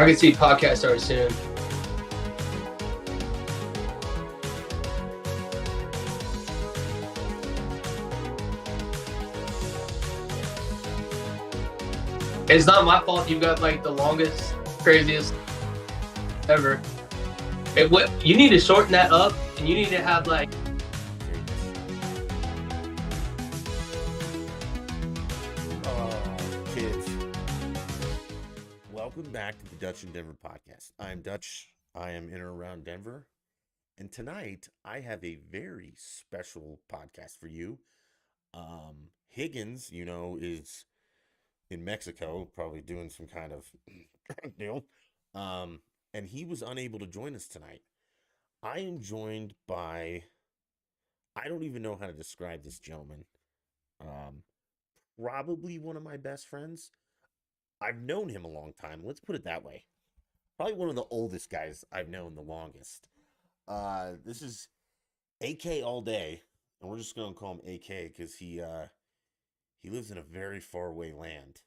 I can see podcast start soon. It's not my fault you got like the longest, craziest ever. You need to shorten that up, and you need to have like. Kids. Welcome back to the Dutch in Denver podcast. I'm Dutch. I am in or around Denver. And tonight I have a very special podcast for you. Higgins, is in Mexico, probably doing some kind of drug deal. And he was unable to join us tonight. I am joined by, I don't even know how to describe this gentleman. Probably one of my best friends. I've known him a long time. Let's put it that way. Probably one of the oldest guys I've known the longest. This is AK all day, and we're just going to call him AK because he lives in a very far away land.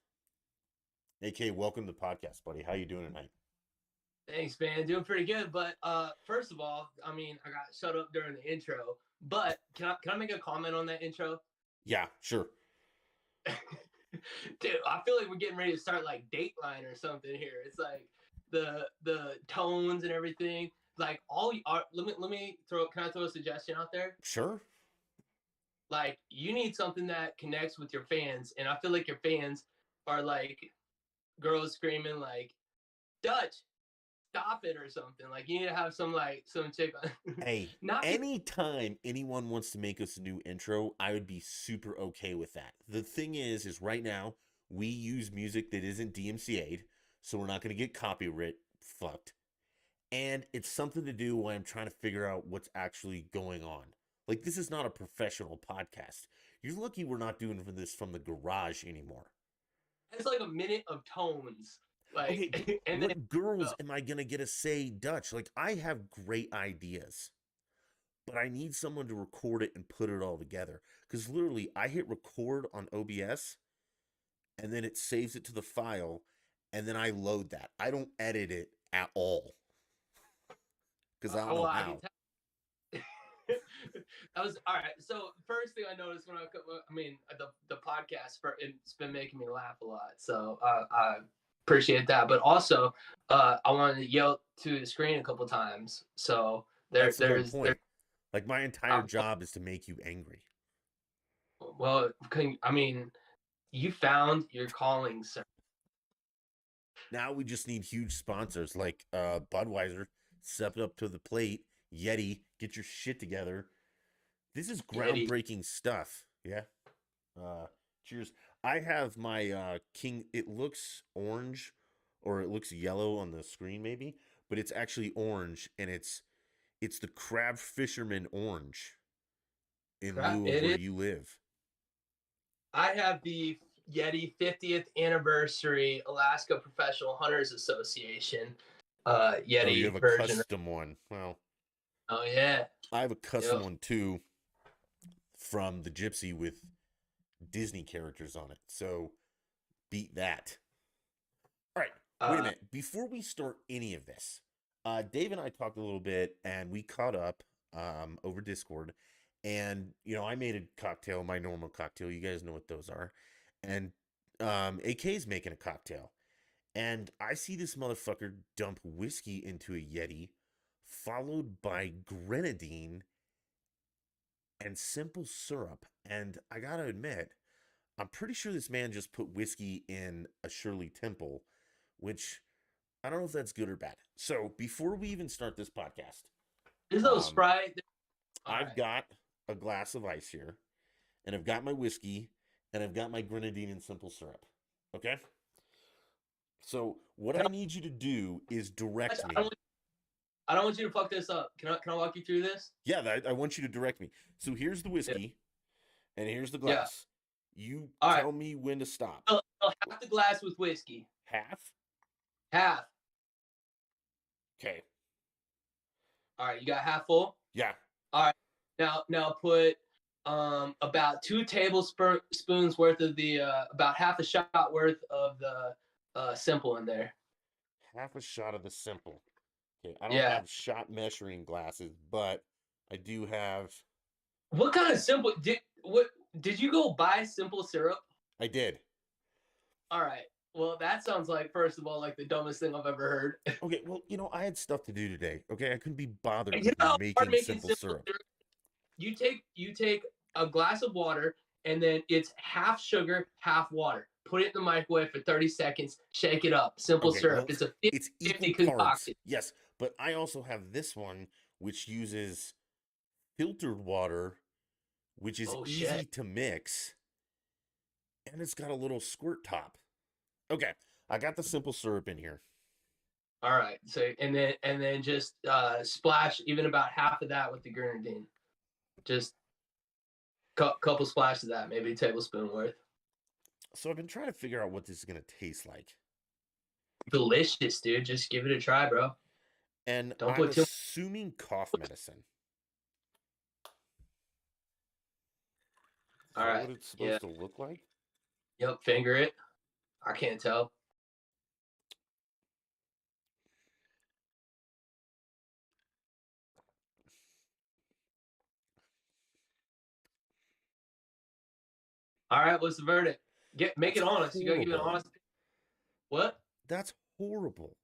AK, welcome to the podcast, buddy. How you doing tonight? Thanks, man. Doing pretty good. But first of all, I got shut up during the intro. But can I make a comment on that intro? Yeah, sure. Dude, I feel like we're getting ready to start like Dateline or something here. It's like the tones and everything. Like let me throw. Can I throw a suggestion out there? Sure. Like you need something that connects with your fans, and I feel like your fans are like girls screaming like, "Dutch, stop it," or something. Like you need to have some chick. Hey, anytime anyone wants to make us a new intro, I would be super okay with that. The thing is right now we use music that isn't DMCA'd, so we're not going to get copyright fucked. And it's something to do when I'm trying to figure out what's actually going on. Like, this is not a professional podcast. You're lucky we're not doing this from the garage anymore. It's like a minute of tones. Like, okay, and what girls am I going to get to say Dutch? Like, I have great ideas, but I need someone to record it and put it all together. Because literally, I hit record on OBS, and then it saves it to the file, and then I load that. I don't edit it at all. Because I don't know how. That was all right. So first thing I noticed when the podcast, it's been making me laugh a lot. So I appreciate that. But also, I wanted to yell to the screen a couple times. So there's the point. Like my entire job is to make you angry. Well, you found your calling, sir. Now we just need huge sponsors like Budweiser. Step up to the plate. Yeti, get your shit together. This is groundbreaking stuff. Yeah. Cheers. I have my King. It looks orange or it looks yellow on the screen maybe, but it's actually orange, and it's the Crab Fisherman orange in lieu of where you live. I have the Yeti 50th anniversary Alaska Professional Hunters Association Yeti. Oh, you have a version. Custom one. Well. Oh yeah. I have a custom one too from the Gypsy with Disney characters on it. So beat that. All right. Wait a minute. Before we start any of this, Dave and I talked a little bit, and we caught up over Discord. And, I made a cocktail, my normal cocktail. You guys know what those are. And AK's making a cocktail. And I see this motherfucker dump whiskey into a Yeti, followed by grenadine and simple syrup. And I gotta admit, I'm pretty sure this man just put whiskey in a Shirley Temple, which I don't know if that's good or bad. So before we even start this podcast, there's no Sprite. I've got a glass of ice here, and I've got my whiskey, and I've got my grenadine and simple syrup. Okay? So what I need you to do is direct me. I don't want you to fuck this up. Can I walk you through this? Yeah, I want you to direct me. So here's the whiskey, and here's the glass. Yeah. You tell me when to stop. Half the glass with whiskey. Half. Okay. All right, you got half full? Yeah. All right. Now put about 2 tablespoons worth of the about half a shot worth of the simple in there. half a shot of the simple. Okay, I don't Yeah. have shot measuring glasses, but I do have. What kind of simple did you go buy simple syrup? I did. All right. Well, that sounds like, first of all, like the dumbest thing I've ever heard. Okay, well, I had stuff to do today. Okay, I couldn't be bothered You with know how hard making making simple simple syrup. syrup? You take a glass of water, and then it's half sugar, half water. Put it in the microwave for 30 seconds. Shake it up. Simple Okay, syrup. well, It's a it's 50 equal 50 parts. concoction. Yes, but I also have this one, which uses filtered water, which is Oh easy shit. to mix, and it's got a little squirt top. Okay, I got the simple syrup in here. All right. So and then just splash even about half of that with the grenadine. Just couple splashes of that, maybe a tablespoon worth. So I've been trying to figure out what this is going to taste like. Delicious, dude. Just give it a try, bro. And Don't I'm put too. assuming cough medicine. Is All that right. what it's Yeah. supposed to look like? Yep. Finger it. I can't tell. All right. What's the verdict? Make That's it honest. You gotta give it an horrible. honest. What? That's horrible.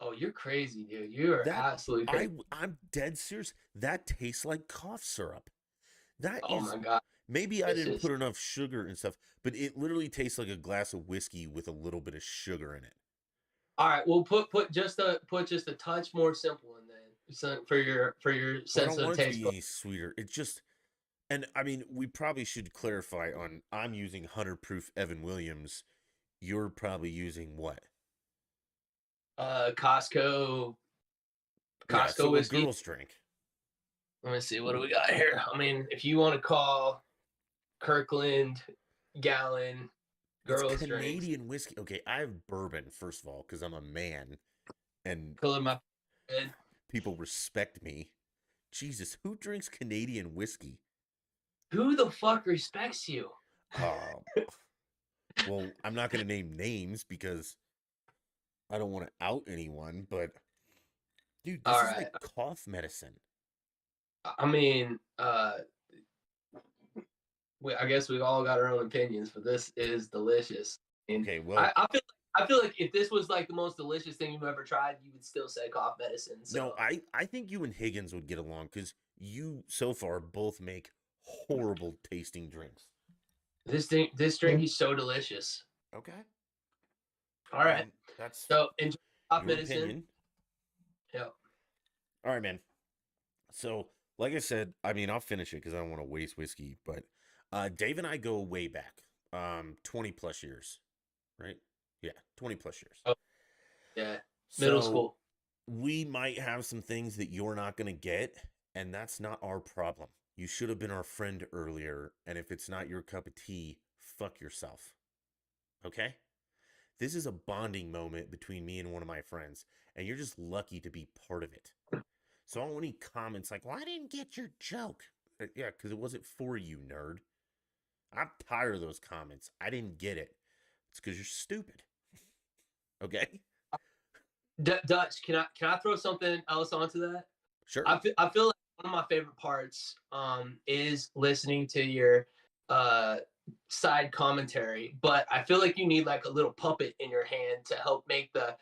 Oh, you're crazy, dude. You are That absolutely crazy. I'm dead serious. That tastes like cough syrup. That Oh is my god. maybe I didn't Delicious. put enough sugar and stuff, but it literally tastes like a glass of whiskey with a little bit of sugar in it. All right. Well, put just a touch more simple in then, for your But I sense don't of want it to taste. be any sweeter. It's just, and I mean, we probably should clarify on I'm using 100 proof Evan Williams. You're probably using what? Costco Yeah, so a whiskey. girl's drink. Let me see. What do we got here? I mean, if you want to call Kirkland Gallon It's girls drinks, Canadian whiskey. Okay, I have bourbon, first of all, because I'm a man and color my head. people respect me. Jesus, who drinks Canadian whiskey? Who the fuck respects you? Uh, well, I'm not going to name names because I don't want to out anyone, but dude, this All is right. like cough medicine. I mean, I guess we all got our own opinions, but this is delicious. And Okay, well, I feel like if this was like the most delicious thing you've ever tried, you would still say cough medicine. So. no, I think you and Higgins would get along because you so far both make horrible tasting drinks. This drink is so delicious. Okay. All right. That's So enjoy cough your medicine. opinion. Yeah. All right, man. So, like I said, I mean, I'll finish it because I don't want to waste whiskey, but Dave and I go way back, 20 plus years, right? Yeah, 20 plus years. Oh, yeah. Middle school. We might have some things that you're not going to get, and that's not our problem. You should have been our friend earlier, and if it's not your cup of tea, fuck yourself. Okay? This is a bonding moment between me and one of my friends, and you're just lucky to be part of it. So I don't want any comments like, well, I didn't get your joke. Yeah, because it wasn't for you, nerd. I'm tired of those comments. I didn't get it. It's because you're stupid. Okay? Dutch, can I throw something else onto that? Sure. I feel like one of my favorite parts is listening to your side commentary, but I feel like you need like a little puppet in your hand to help make the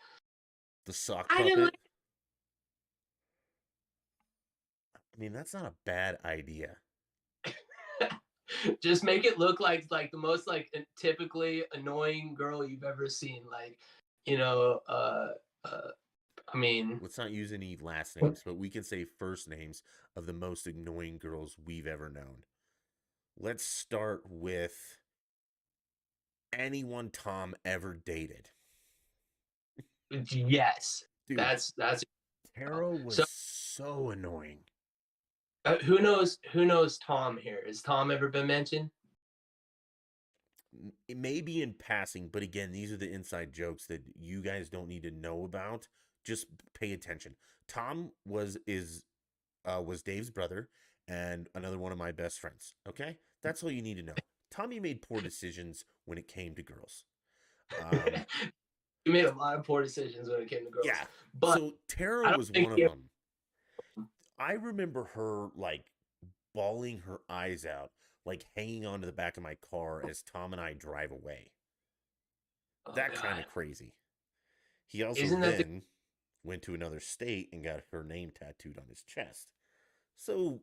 sock puppet. I mean, that's not a bad idea. Just make it look like the most like typically annoying girl you've ever seen. Like, I mean, let's not use any last names, but we can say first names of the most annoying girls we've ever known. Let's start with anyone Tom ever dated. Yes. Dude, that's Tara was so annoying. Who knows Tom here? Has Tom ever been mentioned? It may be in passing, but again, these are the inside jokes that you guys don't need to know about. Just pay attention. Tom was Dave's brother and another one of my best friends. Okay? That's all you need to know. Tommy made poor decisions when it came to girls. we made a lot of poor decisions when it came to girls. Yeah. But So Tara I don't was think one of them. I remember her like bawling her eyes out, like hanging onto the back of my car as Tom and I drive away. That kind of crazy. He also then went to another state and got her name tattooed on his chest. So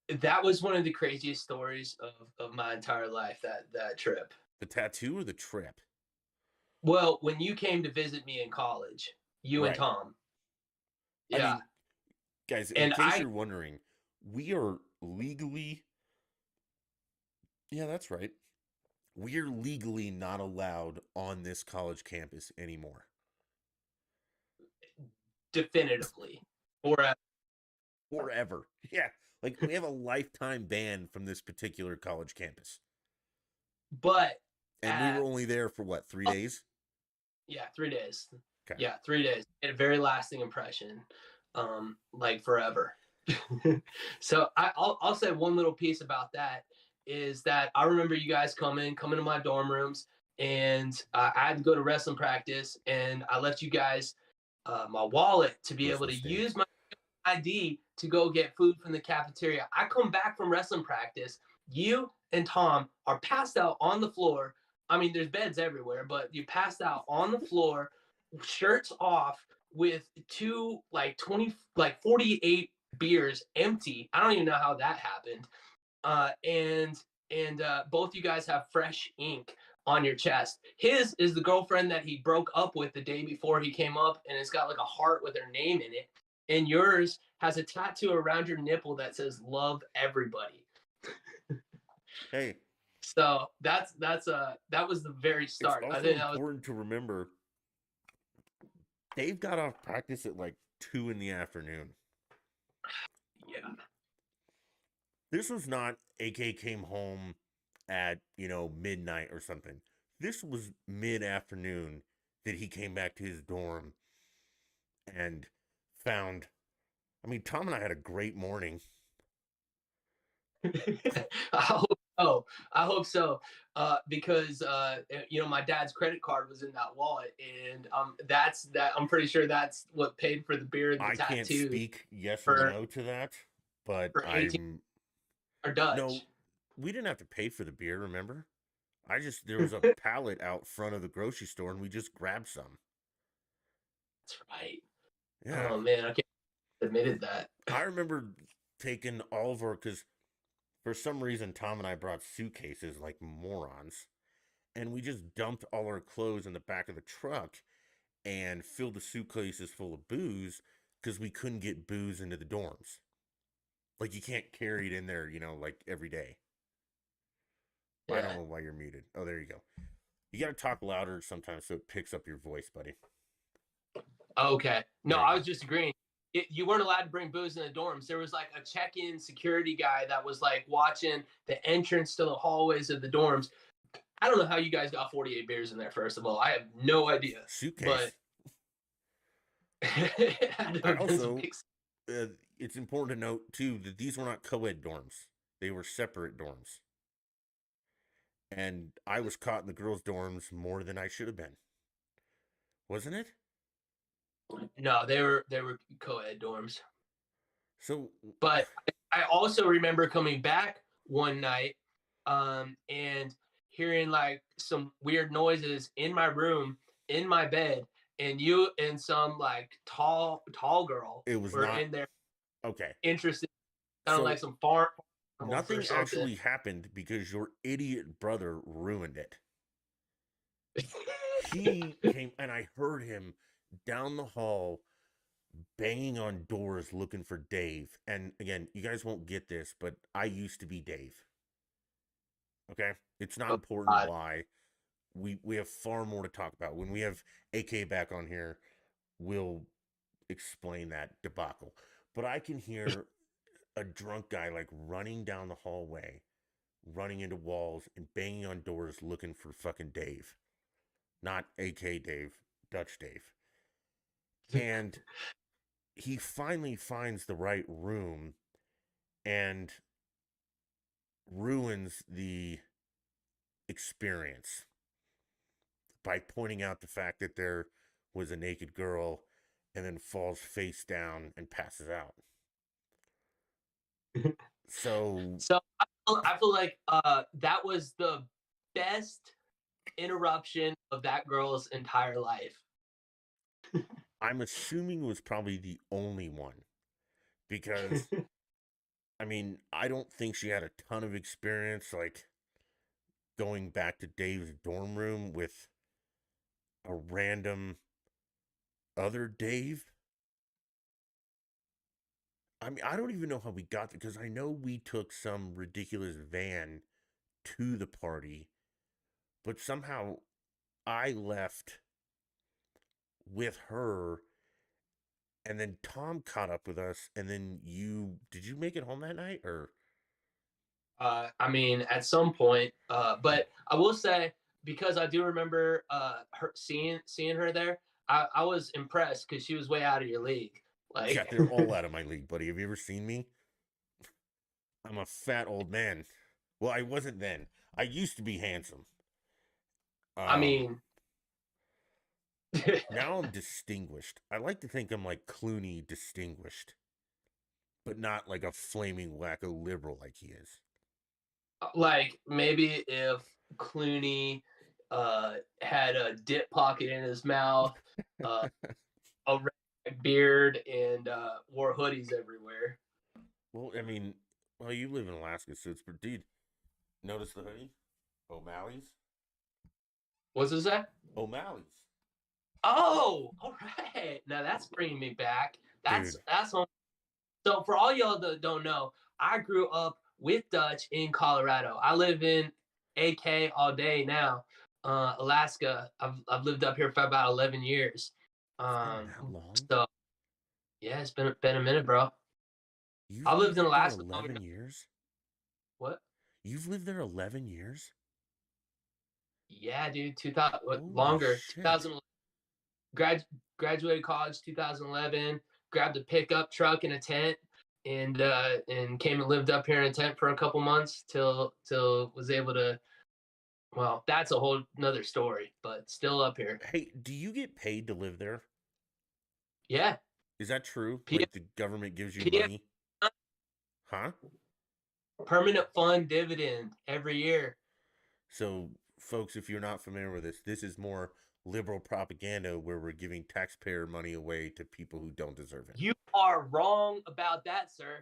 that was one of the craziest stories of my entire life, that trip. The tattoo or the trip? Well, when you came to visit me in college, you and Tom. Yeah. I mean, guys, in case you're wondering, we are legally... Yeah, that's right. We are legally not allowed on this college campus anymore. Definitively. Forever. Yeah. Like, we have a lifetime ban from this particular college campus. But... And we were only there for, what, 3 days? Yeah, 3 days. Okay. Yeah, 3 days. It had a very lasting impression, like forever. So I'll say one little piece about that is that I remember you guys coming to my dorm rooms, and I had to go to wrestling practice, and I left you guys my wallet to be able to use my ID to go get food from the cafeteria. I come back from wrestling practice. You and Tom are passed out on the floor. I mean, there's beds everywhere, but you passed out on the floor, shirts off, with 48 beers empty. I don't even know how that happened. And both you guys have fresh ink on your chest. His is the girlfriend that he broke up with the day before he came up, and it's got like a heart with her name in it. And yours has a tattoo around your nipple that says "Love Everybody." Hey. So that was the very start. It's also important to remember. Dave got off practice at like 2 p.m. Yeah. This was not AK came home at, midnight or something. This was mid-afternoon that he came back to his dorm and found... I mean, Tom and I had a great morning. I hope so. Because my dad's credit card was in that wallet, and I'm pretty sure that's what paid for the beer and the tattoo. I can't speak yes or no to that, but I'm... Or Dutch. No, we didn't have to pay for the beer, remember? There was a pallet out front of the grocery store, and we just grabbed some. That's right. Yeah. Oh, man, I can't admitted that. I remember taking all of our... Because for some reason, Tom and I brought suitcases like morons, and we just dumped all our clothes in the back of the truck and filled the suitcases full of booze because we couldn't get booze into the dorms. Like, you can't carry it in there, like every day. Yeah. I don't know why you're muted. Oh, there you go. You got to talk louder sometimes so it picks up your voice, buddy. Okay. No, I was just agreeing. You weren't allowed to bring booze in the dorms. There was like a check-in security guy that was like watching the entrance to the hallways of the dorms. I don't know how you guys got 48 beers in there, first of all. I have no idea. Suitcase. But also, it's important to note, too, that these were not co-ed dorms. They were separate dorms. And I was caught in the girls' dorms more than I should have been. Wasn't it? No, they were co-ed dorms. So, but I also remember coming back one night and hearing like some weird noises in my room, in my bed, and you and some like tall girl were in there. Okay. Interested. Sounded like some farm. Nothing actually happened because your idiot brother ruined it. He came and I heard him down the hall banging on doors looking for Dave. And again, you guys won't get this, but I used to be Dave. Okay? It's not important why. We have far more to talk about. When we have AK back on here, we'll explain that debacle. But I can hear a drunk guy like running down the hallway, running into walls and banging on doors looking for fucking Dave. Not AK Dave, Dutch Dave. And he finally finds the right room and ruins the experience. by pointing out the fact that there was a naked girl and then falls face down and passes out. So I feel like that was the best interruption of that girl's entire life. I'm assuming it was probably the only one because I mean, I don't think she had a ton of experience like going back to Dave's dorm room with a random other Dave. I mean, I don't even know how we got there because I know we took some ridiculous van to the party, but somehow I left with her and then Tom caught up with us and then did you make it home that night or? I mean, at some point, but I will say, because I do remember her seeing her there, I was impressed because she was way out of your league. Like, Yeah, they're all out of my league, buddy. Have you ever seen me? I'm a fat old man. Well, I wasn't then. I used to be handsome. I mean, now I'm distinguished. I like to think I'm like Clooney distinguished, but not like a flaming wacko liberal like he is. like maybe if Clooney had a dip pocket in his mouth, a red beard, and wore hoodies everywhere. Well, I mean, you live in Alaska, so it's dude. Notice the hoodie? O'Malley's? What's this at? O'Malley's. Oh, all right. Now that's bringing me back. That's home. So for all y'all that don't know, I grew up with Dutch in Colorado. I live in AK all day now, Alaska. I've lived up here for about 11 years. That long? So yeah, it's been a minute, bro. I lived in Alaska 11 years. What? You've lived there 11 years? Yeah, dude. 2000 longer. Shit. 2011. Graduated college 2011. Grabbed a pickup truck and a tent, and came and lived up here in a tent for a couple months till was able to. Well, that's a whole nother story, but still up here. Hey, do you get paid to live there? Yeah. Is that true? Like the government gives you money? Huh? Permanent fund dividend every year. So, folks, if you're not familiar with this is more liberal propaganda where we're giving taxpayer money away to people who don't deserve it. You are wrong about that, sir.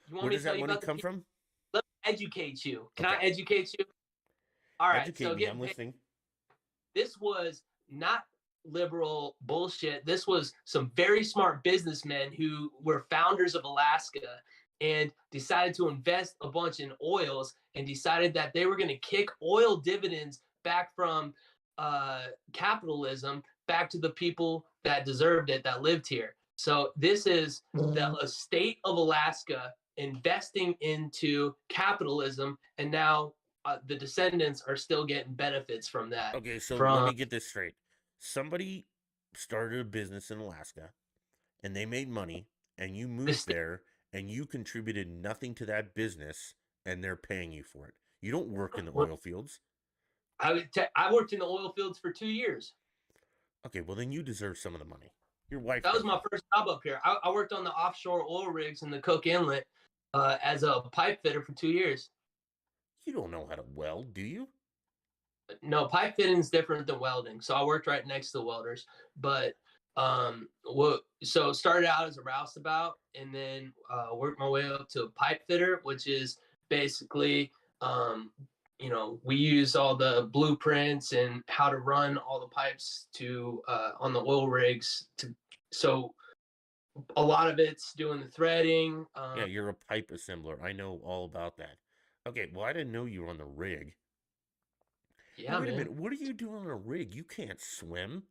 You want Where me does to tell that you money about come from? Let me educate you. Can Okay. I educate you? All right. Educate me. I'm listening. This was not liberal bullshit. This was some very smart businessmen who were founders of Alaska and decided to invest a bunch in oils and decided that they were going to kick oil dividends back from capitalism back to the people that deserved it, that lived here. So this is the state of Alaska investing into capitalism, and now the descendants are still getting benefits from that. Okay, so let me get this straight. Somebody started a business in Alaska, and they made money, and you moved there, and you contributed nothing to that business, and they're paying you for it. You don't work in the oil fields. I worked in the oil fields for 2 years. Okay, well then you deserve some of the money. Your wife. That was my first job up here. I worked on the offshore oil rigs in the Cook Inlet as a pipe fitter for 2 years. You don't know how to weld, do you? No, pipe fitting is different than welding. So I worked right next to the welders. But so started out as a roustabout, and then worked my way up to a pipe fitter, which is basically we use all the blueprints and how to run all the pipes to on the oil rigs. So a lot of it's doing the threading. Yeah, you're a pipe assembler. I know all about that. Okay, well, I didn't know you were on the rig. Yeah, wait man. a minute. What are you doing on a rig? You can't swim.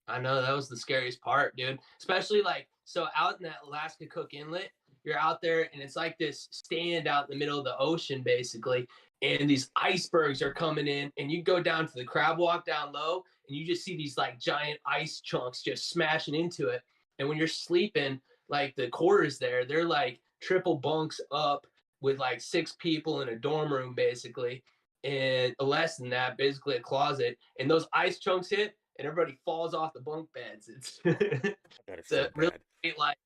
I know, that was the scariest part, dude. Especially so out in that Alaska Cook Inlet, you're out there and it's like this stand out in the middle of the ocean, basically. And these icebergs are coming in, and you go down to the crab walk down low, and you just see these like giant ice chunks just smashing into it. And when you're sleeping, like the quarters there, they're like triple bunks up with like 6 people in a dorm room, basically. and less than that, basically a closet. And those ice chunks hit, and everybody falls off the bunk beds. It's That is it's so a really bad. great life.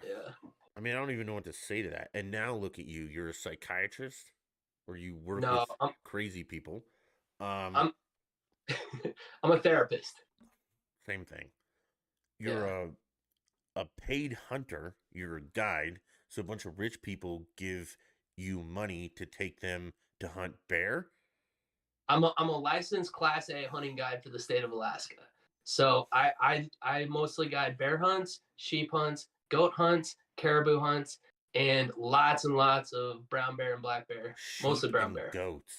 Yeah. I mean, I don't even know what to say to that. And now look at you. You're a psychiatrist, or you work No, with crazy people. I'm I'm a therapist. Same thing. You're Yeah. a paid hunter. You're a guide. So a bunch of rich people give you money to take them to hunt bear. I'm a licensed Class A hunting guide for the state of Alaska. So I mostly guide bear hunts, sheep hunts, goat hunts, caribou hunts, and lots of brown bear and black bear. Mostly Sheep brown and bear. goats.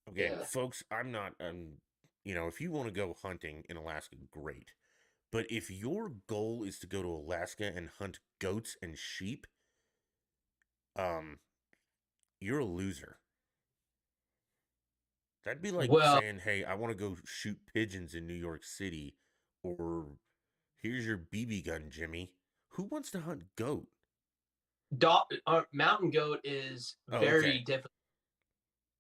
Okay, Yeah. folks, I'm not, if you want to go hunting in Alaska, great. But if your goal is to go to Alaska and hunt goats and sheep, um, you're a loser. That'd be like Well, saying, hey, I want to go shoot pigeons in New York City, or here's your BB gun, Jimmy. Who wants to hunt goat? mountain goat is Oh, very okay. difficult,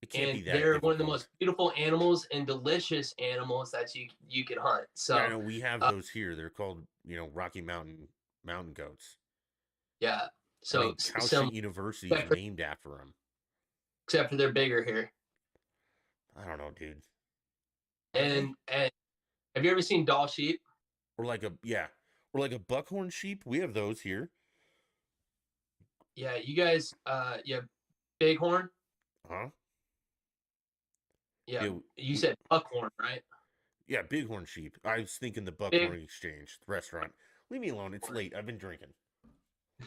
It can't and be that they're one of the difficult. most beautiful animals and delicious animals that you can hunt. Yeah, I So, know we have those here. They're called, Rocky Mountain goats. yeah. I So think Cal some State University is named after them. except for they're bigger here. I don't know, dude. Are they? And have you ever seen Doll sheep? Or like a buckhorn sheep. We have those here. Yeah, you guys, yeah, bighorn. Huh? Yeah, Yeah, you said buckhorn, right? yeah, bighorn sheep. I was thinking the Big. Buckhorn Exchange restaurant. Leave me alone. It's late. I've been drinking.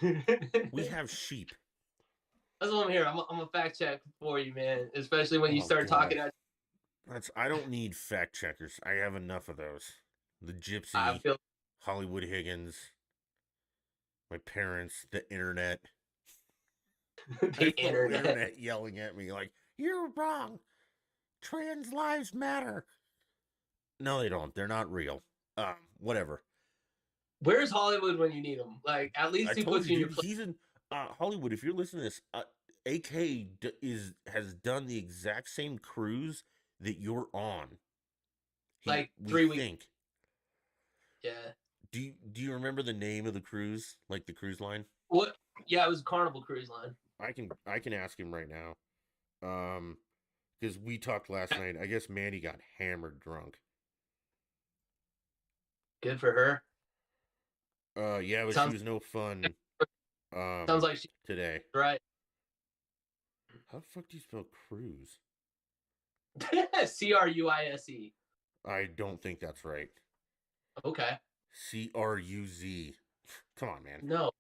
We That's have sheep. what I'm here. I'm a fact check for you, man. Especially when you Oh start God. talking. I don't need fact checkers. I have enough of those. The I Gypsy, feel Hollywood Higgins, my parents, the internet. I the have the whole internet. internet yelling at me like, "You're wrong. Trans lives matter." No, they don't. They're not real. Whatever. Where's Hollywood when you need him? Like, at I least he told puts you, you in your dude. place. He's in Hollywood. If you're listening to this, has done the exact same cruise that you're on. Like We 3 weeks. think. Yeah. Do you remember the name of the cruise? Like the cruise line? What? Yeah, it was Carnival Cruise Line. I can ask him right now. Because we talked last night. I guess Mandy got hammered drunk. Good for her. Yeah, but she Sounds was no fun. sounds like she's Today. right. How the fuck do you spell cruise? Cruise. I don't think that's right. Okay. Cruz. Come on, man. No.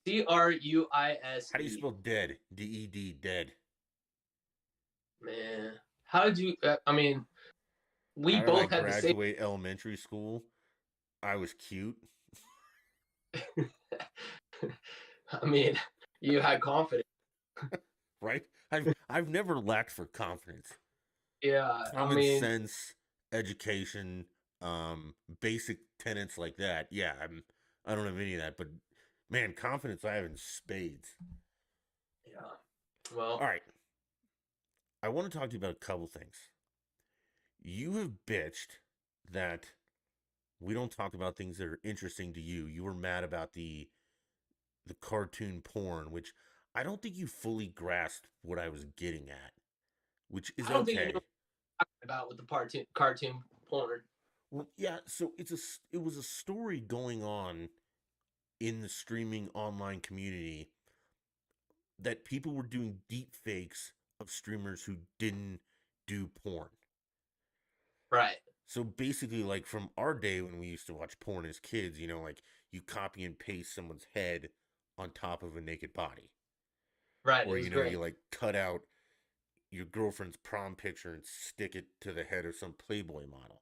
Cruise. How do you spell dead? D-E-D, dead. Man, how did you? I mean, we How did I both had the same. graduate elementary school? I was cute. I mean, you had confidence. Right? I've never lacked for confidence. Yeah, Common sense, education, basic tenets like that. Yeah, I don't have any of that, but man, confidence I have in spades. Yeah. Well, All right. I want to talk to you about a couple things. You have bitched that we don't talk about things that are interesting to you. You were mad about the cartoon porn, which I don't think you fully grasped what I was getting at, which is I don't think you okay. know what I'm talking about with the cartoon porn. Well, yeah, so it was a story going on in the streaming online community that people were doing deep fakes of streamers who didn't do porn. Right. So basically, like from our day when we used to watch porn as kids, like you copy and paste someone's head on top of a naked body. Right. Or, it was great. you like cut out your girlfriend's prom picture and stick it to the head of some Playboy model.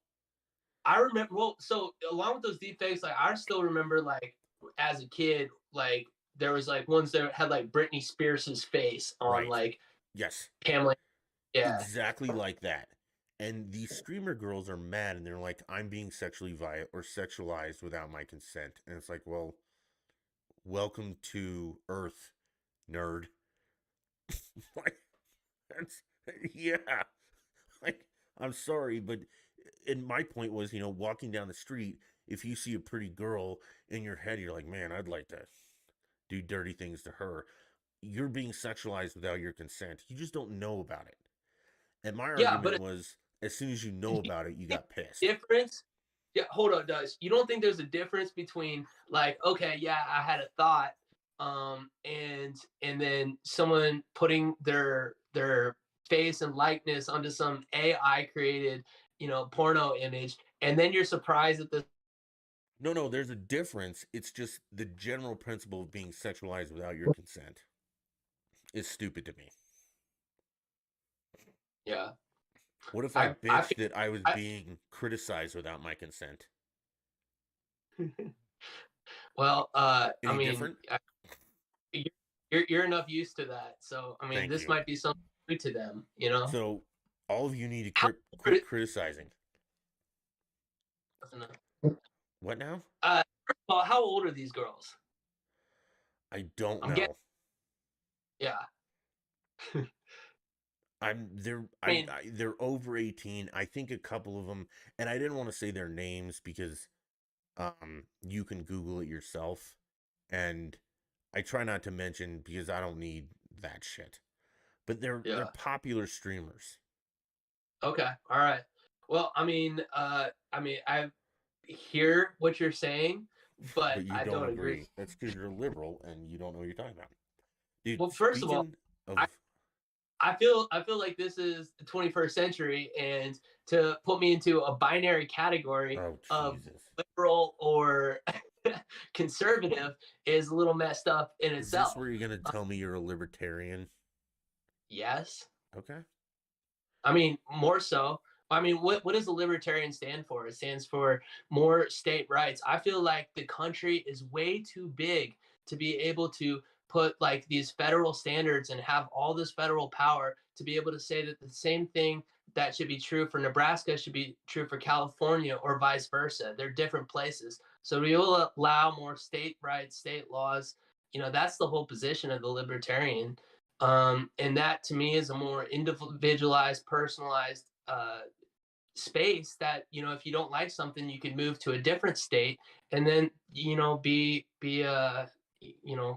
I remember. Well, so along with those deep fakes, like I still remember, like as a kid, like there was like ones that had like Britney Spears's face on, Right. like Yes. Pamela. Yeah. Exactly like that. And these streamer girls are mad and they're like, I'm being sexually violent or sexualized without my consent. And it's like, well, welcome to Earth, nerd. Like, that's, yeah. Like, I'm sorry, but and my point was, walking down the street, if you see a pretty girl in your head, you're like, man, I'd like to do dirty things to her. You're being sexualized without your consent. You just don't know about it. And my Yeah, argument but was, as soon as you know about it, you got pissed. difference. Yeah, hold on, Does. You don't think there's a difference between like, okay, yeah, I had a thought, and then someone putting their face and likeness onto some AI created, porno image, and then you're surprised that the No, there's a difference. It's just the general principle of being sexualized without your consent is stupid to me. yeah. What if I I bitched that I was I, being criticized without my consent? well, I Any mean, different? you're enough used to that, so I mean, Thank this you. might be something new to them, you know. So, all of you need to How quit criticizing. What now? first of all, how old are these girls? I don't I'm getting, know. yeah. I mean, They're over 18. I think a couple of them, and I didn't want to say their names because you can Google it yourself, and I try not to mention because I don't need that shit. But they're yeah. popular streamers. Okay. All right. Well, I hear what you're saying, but But you I don't don't agree. agree. That's because you're a liberal and you don't know what you're talking about. Dude, Well, first of all, speaking of I, I feel like this is the 21st century, and to put me into a binary category oh of Jesus. liberal or conservative is a little messed up in Is this itself. where you're gonna tell me you're a libertarian? Yes. Okay. I mean, more so. I mean, what does the libertarian stand for? It stands for more state rights. I feel like the country is way too big to be able to put like these federal standards and have all this federal power to be able to say that the same thing that should be true for Nebraska should be true for California or vice versa. They're different places. So we will allow more state rights, state laws. That's the whole position of the libertarian. And that to me is a more individualized, personalized space that, if you don't like something, you can move to a different state and then, be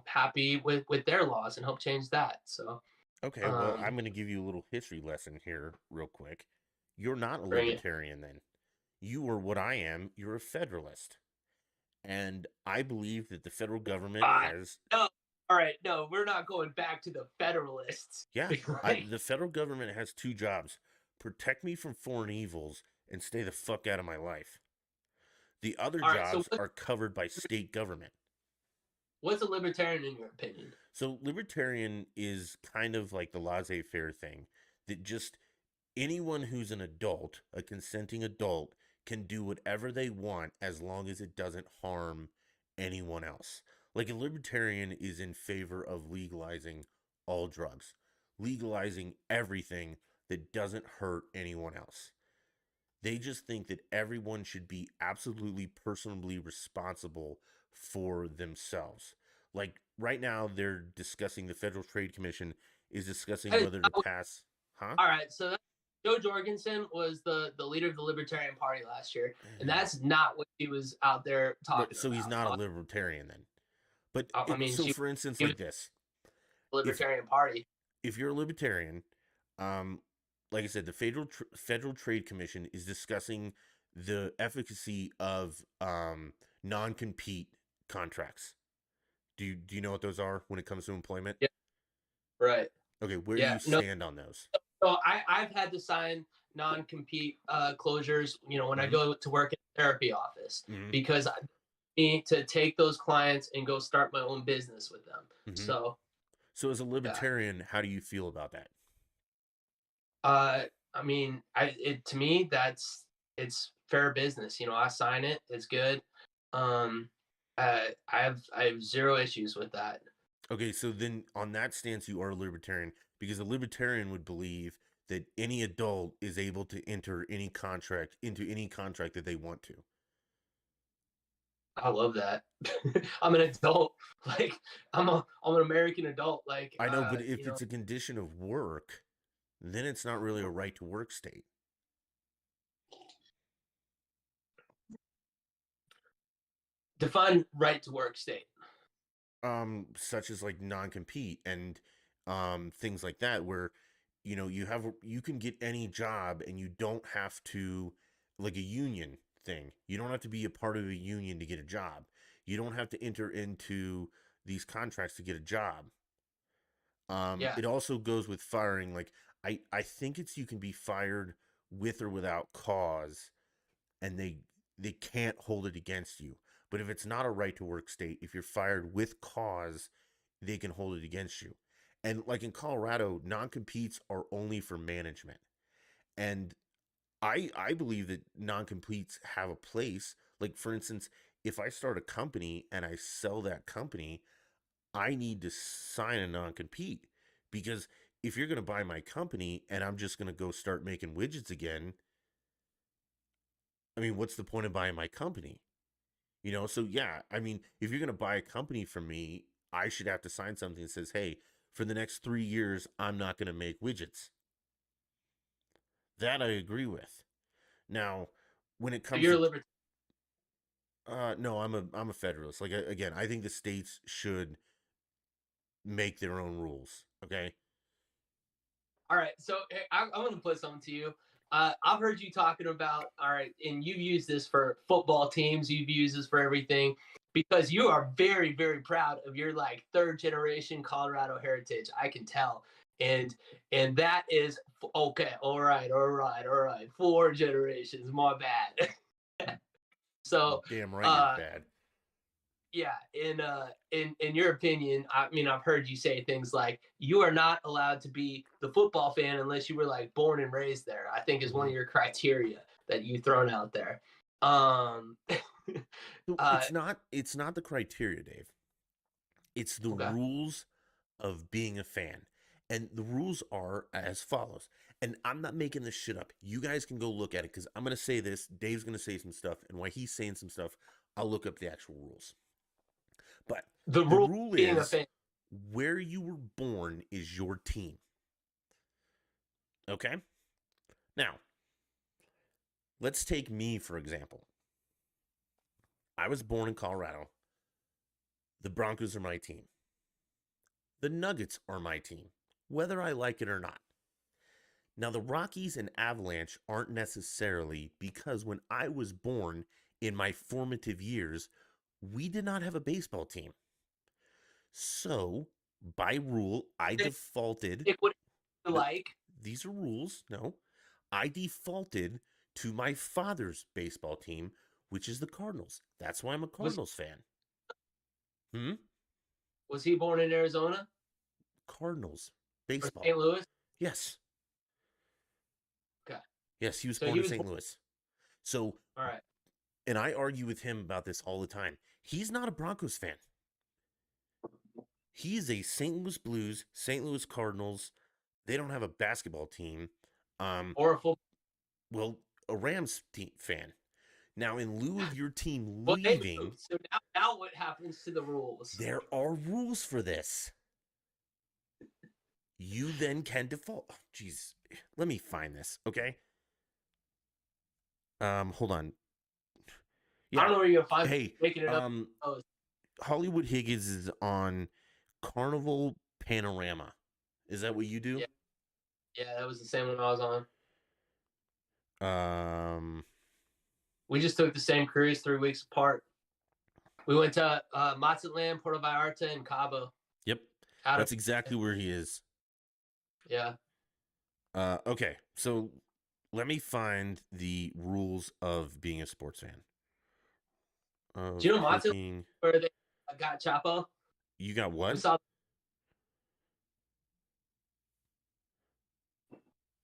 happy with their laws and help change that. So Okay, well, um I'm gonna give you a little history lesson here real quick. You're not a bring it. libertarian then. You are what I am, you're a federalist. And I believe that the federal government has No, all right, no, we're not going back to the Federalists. yeah, Like, the federal government has two jobs: protect me from foreign evils and stay the fuck out of my life. The other all right, so jobs are covered by state government. what's a libertarian in your opinion? So libertarian is kind of like the laissez-faire thing that just anyone who's an adult, a consenting adult, can do whatever they want as long as it doesn't harm anyone else. Like a libertarian is in favor of legalizing all drugs, legalizing everything that doesn't hurt anyone else. They just think that everyone should be absolutely personally responsible for themselves. Like right now, they're discussing the Federal Trade Commission is discussing whether to pass. Huh? All right, so Joe Jorgensen was the leader of the Libertarian Party last year, and that's not what he was out there talking So he's not a about. libertarian then. But I mean, so for instance, he was like this, the if Libertarian Party. if you're a libertarian, um, like I said, the Federal Trade Commission is discussing the efficacy of non-compete contracts. Do you know what those are when it comes to employment? Yeah, right. Okay, where do Yeah, you no. stand on those? So I've had to sign non-compete closures. When I Mm-hmm. go to work in a therapy office Mm-hmm. because I need to take those clients and go start my own business with them. Mm-hmm. So as a libertarian, how do you feel about that? I mean, to me it's fair business. I sign it. It's good. I have zero issues with that. Okay, so then on that stance, you are a libertarian because a libertarian would believe that any adult is able to enter any contract into any contract that they want to. I love that. I'm an adult. Like I'm an American adult. Like I know, but if it's a condition of work, then it's not really a right to work state. Define right to work state. Such as like non-compete and things like that, where you can get any job and you don't have to, like a union thing. You don't have to be a part of a union to get a job. You don't have to enter into these contracts to get a job. Yeah. It also goes with firing. Like I think it's you can be fired with or without cause, and they can't hold it against you. But if it's not a right to work state, if you're fired with cause, they can hold it against you. And like in Colorado, non-competes are only for management. And I believe that non-competes have a place. Like for instance, if I start a company and I sell that company, I need to sign a non-compete, because if you're going to buy my company and I'm just going to go start making widgets again, I mean, what's the point of buying my company? So yeah, I mean, if you're going to buy a company from me, I should have to sign something that says, hey, for the next 3 years, I'm not going to make widgets. That I agree with. Now, when it comes You're a to libertarian. no, I'm a federalist. Like again, I think the states should make their own rules. Okay. All right, so I'm going to put something to you. I've heard you talking about, all right, and you've used this for football teams, you've used this for everything, because you are very, very proud of your like third generation Colorado heritage. I can tell. And that is okay. All right. 4 generations, my bad. So Damn right, you're bad. yeah, in your opinion, I mean, I've heard you say things like you are not allowed to be the football fan unless you were like born and raised there. I think is one of your criteria that you've thrown out there. It's not the criteria, Dave. It's the Okay. rules of being a fan. And the rules are as follows. And I'm not making this shit up. You guys can go look at it, because I'm going to say this. Dave's going to say some stuff. And while he's saying some stuff, I'll look up the actual rules. But the rule is where you were born is your team. Okay? Now, let's take me, for example. I was born in Colorado. The Broncos are my team. The Nuggets are my team, whether I like it or not. Now, the Rockies and Avalanche aren't necessarily, because when I was born in my formative years, we did not have a baseball team. So, by rule, I defaulted. These are rules. No. I defaulted to my father's baseball team, which is the Cardinals. That's why I'm a Cardinals fan. Was he born in Arizona? Cardinals. Baseball. Or St. Louis? Yes. Okay. Yes, he was born in St. Louis. So, all right. And I argue with him about this all the time. He's not a Broncos fan. He is a St. Louis Blues, St. Louis Cardinals. They don't have a basketball team. Or a football. Well, a Rams team fan. Now, in lieu of your team leaving... So now what happens to the rules? There are rules for this. You then can default... Jeez, let me find this, okay? Hold on. Yeah. I don't know where you're going to find Hey, making it up. Hollywood Higgins is on Carnival Panorama. Is that what you do? Yeah, that was the same one I was on. We just took the same cruise 3 weeks apart. We went to Mazatlan, Puerto Vallarta, and Cabo. Yep. That's exactly where he is. Yeah. Okay, so let me find the rules of being a sports fan. Do you know Mazatlan, where they got Chapo? You got what?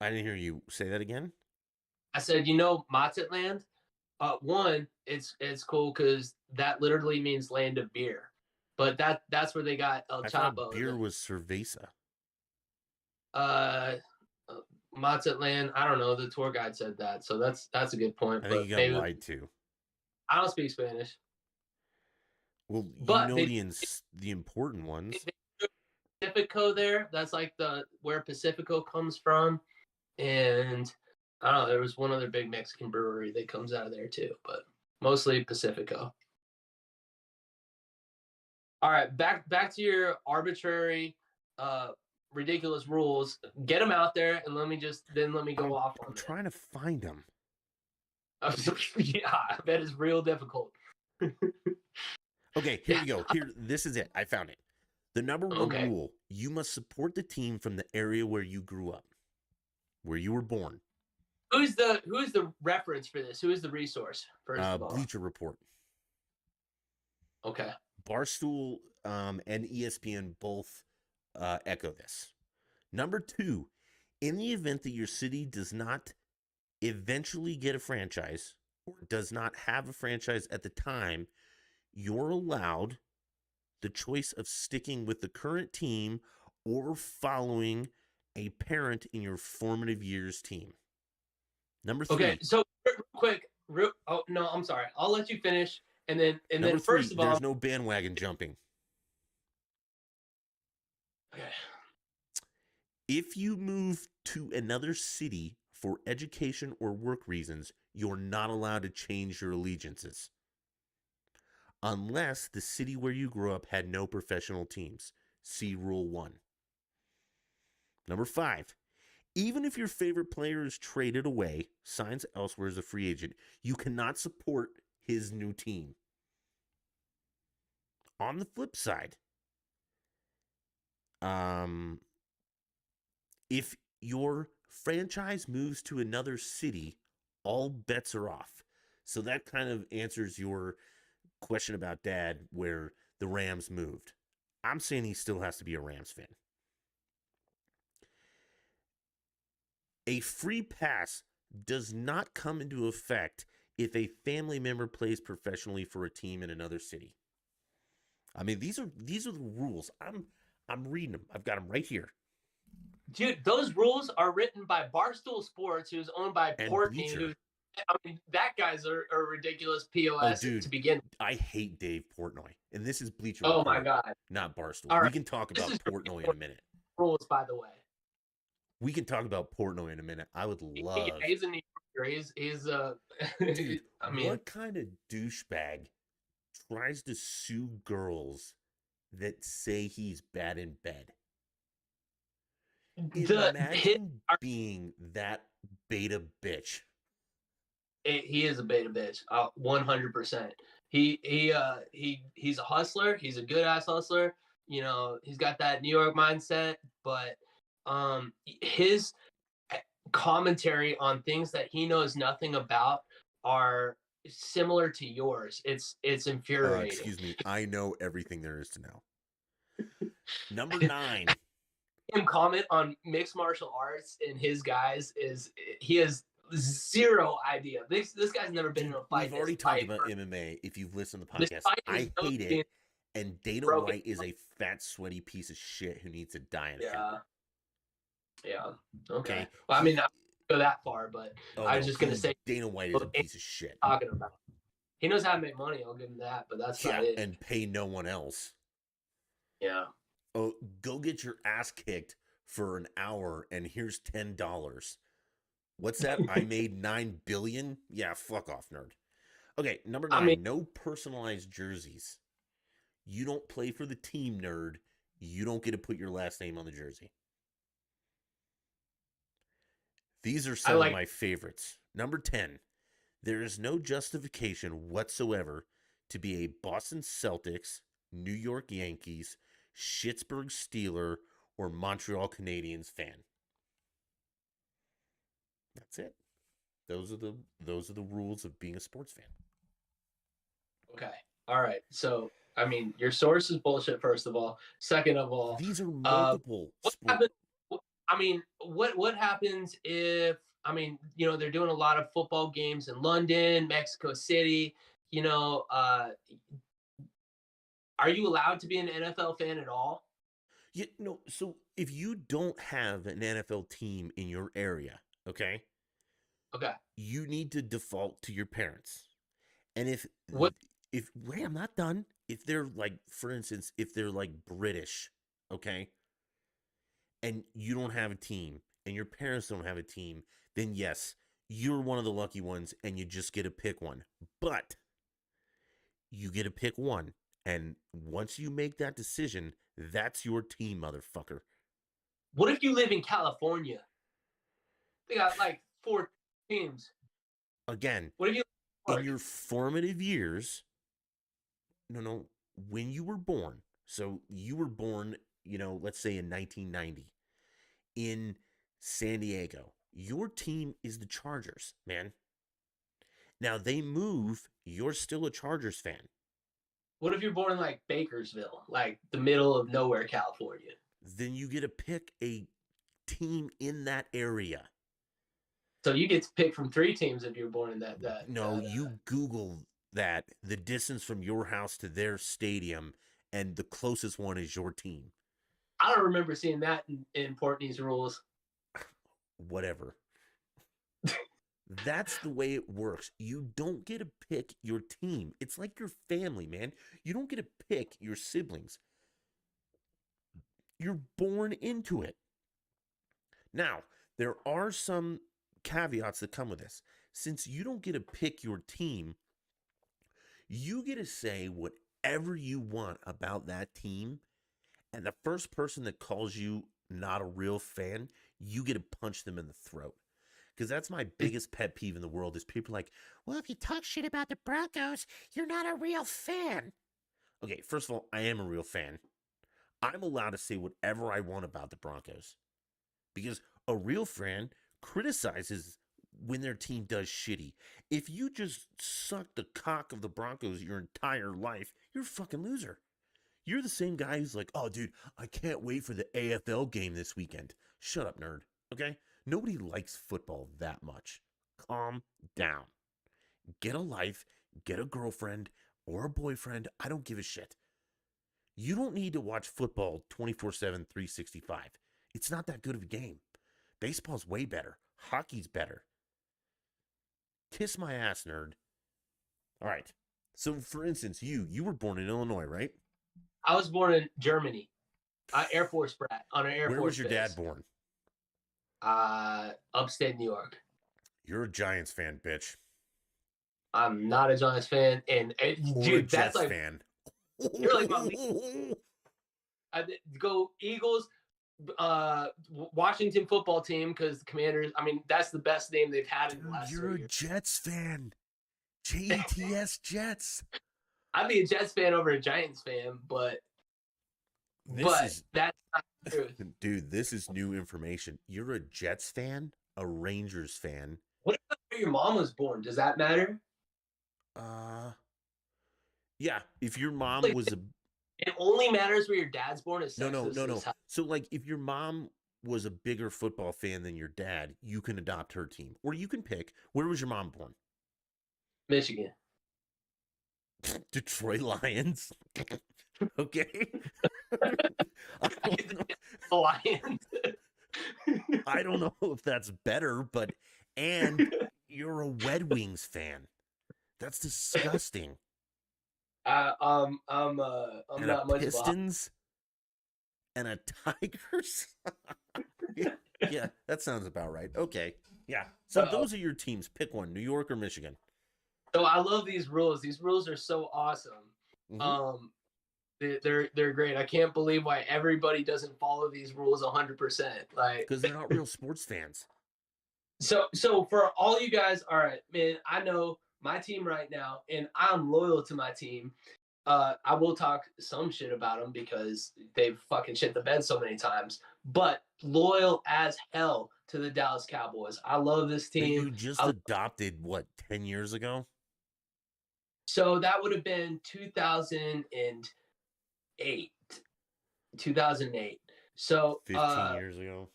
I didn't hear you say that again. I said, you know, Mazatlan? One, it's cool because that literally means land of beer, but that's where they got El Chapo. Beer was cerveza. Mazatlan, I don't know. The tour guide said that, so that's a good point. I think you got lied to. I don't speak Spanish. Well, But the important ones. they do Pacifico there. That's like where Pacifico comes from, and I don't know. There was one other big Mexican brewery that comes out of there too, but mostly Pacifico. All right, back to your arbitrary, ridiculous rules. Get them out there, and let me go off on I'm them. trying to find them. Yeah, I bet it's real difficult. Okay, here we go. This is it. I found it. The number one rule: you must support the team from the area where you grew up, where you were born. Who is the reference for this? Who is the resource? First of all, Bleacher Report. Okay. Barstool and ESPN both echo this. Number 2, in the event that your city does not eventually get a franchise or does not have a franchise at the time, you're allowed the choice of sticking with the current team or following a parent in your formative years team. Number 3. Okay, so real quick. Oh no, I'm sorry. I'll let you finish, and then Number 3, first of all, there's no bandwagon jumping. Okay. If you move to another city for education or work reasons, you're not allowed to change your allegiances. Unless the city where you grew up had no professional teams. See Rule 1. Number 5. Even if your favorite player is traded away, signs elsewhere as a free agent, you cannot support his new team. On the flip side, if your franchise moves to another city, all bets are off. So that kind of answers your question about Dad, where the Rams moved. I'm saying he still has to be a Rams fan. A free pass does not come into effect if a family member plays professionally for a team in another city. I mean, these are the rules. I'm reading them. I've got them right here. Dude, those rules are written by Barstool Sports, who's owned by Portnoy. That guy's a ridiculous POS to begin with. I hate Dave Portnoy, and this is Bleacher Report. Oh my God. Not Barstool. We can talk about Portnoy in a minute. Rules, by the way. We can talk about Portnoy in a minute. I would love. He's a New Yorker. He's Dude, what kind of douchebag tries to sue girls that say he's bad in bed? Imagine being that beta bitch. He is a beta bitch, 100%. He's a hustler. He's a good ass hustler. You know, he's got that New York mindset, but his commentary on things that he knows nothing about are similar to yours. It's infuriating. Excuse me. I know everything there is to know. Number 9. Him comment on mixed martial arts and his guys he has zero idea. This guy's never been in a fight. We've already talked about MMA. If you've listened to the podcast, I hate it. And Dana White is a fat, sweaty piece of shit who needs to die in a fight. Yeah. Okay. Well, I mean, not go that far, but I was just gonna say Dana White is a piece of shit. Talking about, he knows how to make money. I'll give him that, but that's not it. And pay no one else. Yeah. Oh, go get your ass kicked for an hour, and here's $10. What's that? I made $9 billion. Yeah, fuck off, nerd. Okay, number 9. No personalized jerseys. You don't play for the team, nerd. You don't get to put your last name on the jersey. These are some of my favorites. Number 10. There is no justification whatsoever to be a Boston Celtics, New York Yankees, Pittsburgh Steelers, or Montreal Canadiens fan. That's it. Those are the rules of being a sports fan. Okay. All right. So, I mean, your source is bullshit, first of all. Second of all, these are multiple. What happens if, you know, they're doing a lot of football games in London, Mexico City, you know, are you allowed to be an NFL fan at all? Yeah, no. So if you don't have an NFL team in your area, okay, you need to default to your parents. And if wait, I'm not done. If they're like, for instance, if they're like British, okay, and you don't have a team and your parents don't have a team, then yes, you're one of the lucky ones and you just get to pick one. But you get to pick one. And once you make that decision, that's your team, motherfucker. What if you live in California? They got like 4 teams. Again, what if you in your formative years, when you were born, so you were born, let's say in 1990 in San Diego, your team is the Chargers, man. Now they move, you're still a Chargers fan. What if you're born in like Bakersville, like the middle of nowhere, California? Then you get to pick a team in that area. So you get to pick from 3 teams if you're born in that. You Google that, the distance from your house to their stadium, and the closest one is your team. I don't remember seeing that in Portneys rules. Whatever. That's the way it works. You don't get to pick your team. It's like your family, man. You don't get to pick your siblings. You're born into it. Now, there are some caveats that come with this. Since you don't get to pick your team, you get to say whatever you want about that team, and the first person that calls you not a real fan, you get to punch them in the throat. Because that's my biggest pet peeve in the world is people like, well, if you talk shit about the Broncos, you're not a real fan. Okay, first of all, I am a real fan. I'm allowed to say whatever I want about the Broncos. Because a real fan criticizes when their team does shitty. If you just suck the cock of the Broncos your entire life, you're a fucking loser. You're the same guy who's like, oh, dude, I can't wait for the AFL game this weekend. Shut up, nerd. Okay? Nobody likes football that much. Calm down. Get a life, get a girlfriend or a boyfriend. I don't give a shit. You don't need to watch football 24/7, 365. It's not that good of a game. Baseball's way better. Hockey's better. Kiss my ass, nerd. All right. So, for instance, you were born in Illinois, right? I was born in Germany. Air Force brat on an Air Force base. Where was your dad born? Upstate New York. You're a Giants fan, bitch. I'm not a Giants fan, and dude, that's like fan. You're like go Eagles, Washington football team because the Commanders. I mean, that's the best name they've had in the last 3 years. You're a Jets fan. Jets Jets. I'd be a Jets fan over a Giants fan, but that's not the truth. Dude, this is new information. You're a Jets fan, a Rangers fan. What about where your mom was born? Does that matter? Yeah. If your mom was a... It only matters where your dad's born. No. So, like, if your mom was a bigger football fan than your dad, you can adopt her team. Or you can pick. Where was your mom born? Michigan. Detroit Lions. Okay. Lions. I don't know if that's better, but and you're a Red Wings fan. That's disgusting. I'm and not much Pistons and a Tigers. yeah, that sounds about right. Okay. Yeah. So those are your teams. Pick one, New York or Michigan. So I love these rules. These rules are so awesome. Mm-hmm. They're great. I can't believe why everybody doesn't follow these rules 100%. Like, because they're not real sports fans. So for all you guys, all right, man, I know my team right now, and I'm loyal to my team. I will talk some shit about them because they've fucking shit the bed so many times, but loyal as hell to the Dallas Cowboys. I love this team. You just adopted, 10 years ago? So that would have been 2008. 2008. So 15 years ago.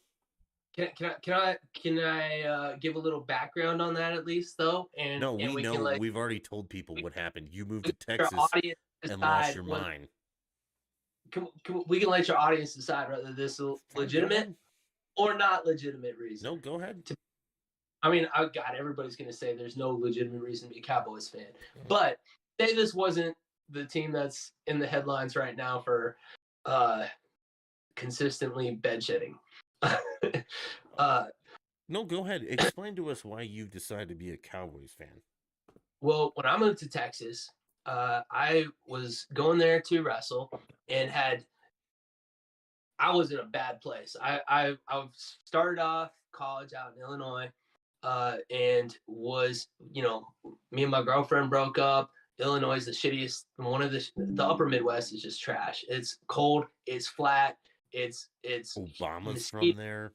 Can I give a little background on that at least though? We know. We've already told people what happened. You moved to Texas and lost your mind. We can let your audience decide whether this is legitimate or not legitimate reason. No, go ahead. I mean, everybody's going to say there's no legitimate reason to be a Cowboys fan. But say this wasn't the team that's in the headlines right now for consistently bed shitting. No, go ahead. Explain to us why you decided to be a Cowboys fan. Well, when I moved to Texas, I was going there to wrestle and I was in a bad place. I started off college out in Illinois, and was, me and my girlfriend broke up. Illinois is the shittiest. One of the upper Midwest is just trash. It's cold. It's flat. It's Obama's from there.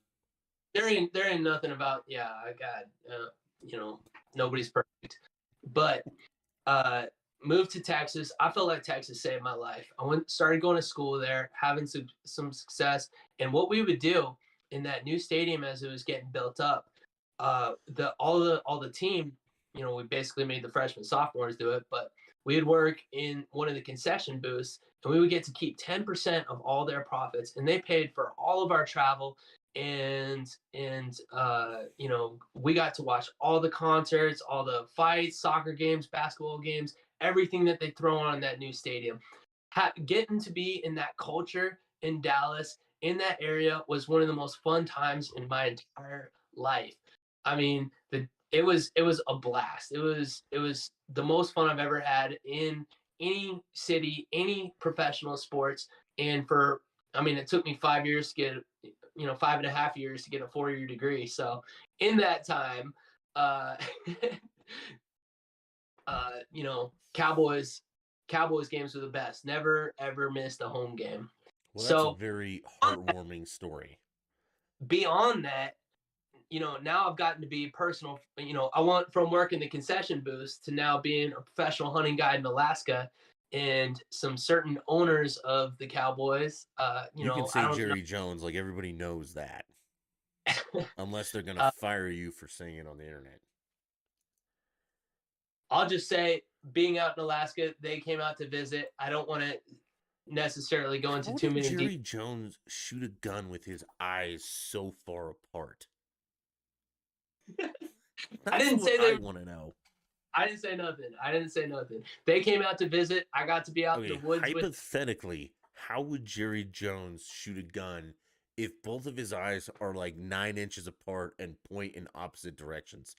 There ain't nothing about, I got nobody's perfect, but moved to Texas. I felt like Texas saved my life. Started going to school there, having some success. And what we would do in that new stadium as it was getting built up, all the team, we basically made the freshmen sophomores do it, but we'd work in one of the concession booths and we would get to keep 10% of all their profits, and they paid for all of our travel. And we got to watch all the concerts, all the fights, soccer games, basketball games, everything that they throw on in that new stadium. Getting to be in that culture in Dallas, in that area, was one of the most fun times in my entire life. I mean, it was a blast. It was the most fun I've ever had in any city, any professional sports. And it took me 5 years to get, 5.5 years to get a 4-year degree. So in that time, Cowboys games were the best. Never ever missed a home game. Well, that's a very heartwarming story. Beyond that, now I've gotten to be personal. I went from working the concession booths to now being a professional hunting guide in Alaska, and some certain owners of the Cowboys. You can say Jerry Jones, like everybody knows that, unless they're gonna fire you for saying it on the internet. I'll just say, being out in Alaska, they came out to visit. I don't want to necessarily go into too many. Jerry Jones shoot a gun with his eyes so far apart? I didn't say they. I want to know. I didn't say nothing. They came out to visit. I got to be out in the woods. Hypothetically, how would Jerry Jones shoot a gun if both of his eyes are like 9 inches apart and point in opposite directions?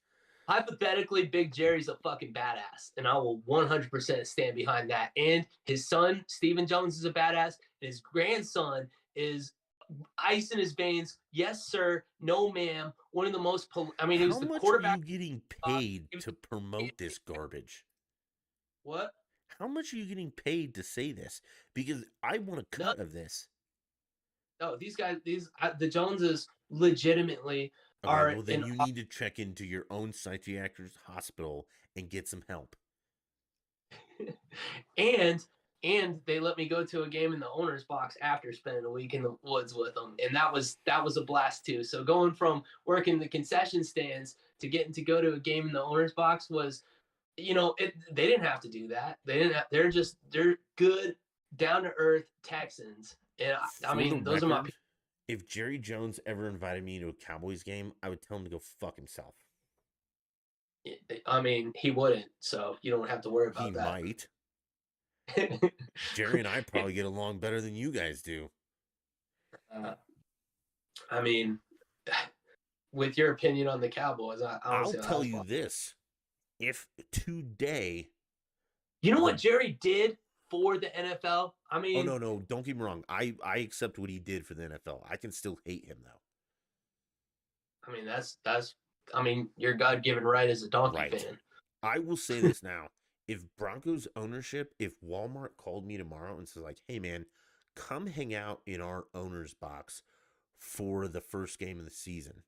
Hypothetically, Big Jerry's a fucking badass, and I will 100% stand behind that. And his son, Stephen Jones, is a badass. And his grandson is ice in his veins. Yes, sir. No, ma'am. One of the most. He was the quarterback. How much are you getting paid to promote this garbage? What? How much are you getting paid to say this? Because I want a cut of this. No, these guys, the Joneses legitimately are. Well, then you need to check into your own psychiatrist hospital and get some help. and they let me go to a game in the owner's box after spending a week in the woods with them, and that was a blast too. So going from working the concession stands to getting to go to a game in the owner's box was, they didn't have to do that. They're good, down to earth Texans, and those are my. If Jerry Jones ever invited me to a Cowboys game, I would tell him to go fuck himself. He wouldn't, so you don't have to worry about that. He might. Jerry and I probably get along better than you guys do. With your opinion on the Cowboys, I'll tell you this. If today... You know what Jerry did for the NFL? Oh, no. Don't get me wrong. I accept what he did for the NFL. I can still hate him, though. That's your God-given right as a donkey fan. I will say this now. If Broncos ownership, if Walmart called me tomorrow and says like, hey man, come hang out in our owner's box for the first game of the season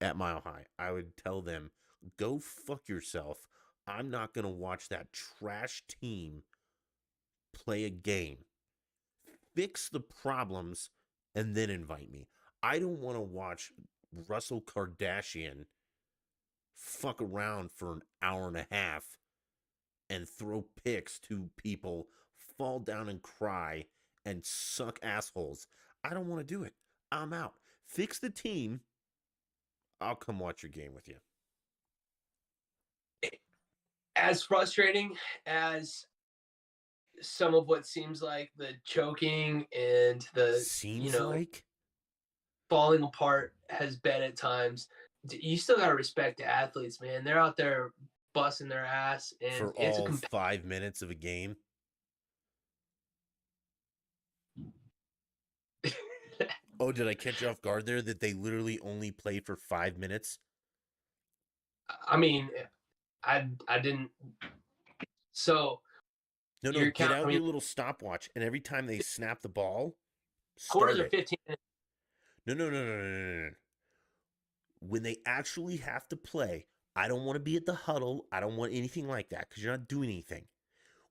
at Mile High, I would tell them, go fuck yourself. I'm not going to watch that trash team play a game. Fix the problems and then invite me. I don't want to watch Russell Kardashian fuck around for an hour and a half and throw picks to people, fall down and cry, and suck assholes. I don't want to do it. I'm out. Fix the team. I'll come watch your game with you. as frustrating as some of what seems like the choking and the Seems like falling apart has been at times, you still gotta respect the athletes, man. They're out there busting their ass, and for it's a all 5 minutes of a game. Oh, did I catch you off guard there that they literally only play for 5 minutes? I mean, I didn't. So No, you're get count. I out mean, your little stopwatch, and every time they snap the ball, quarters start are it. 15 minutes. No. When they actually have to play, I don't want to be at the huddle. I don't want anything like that because you're not doing anything.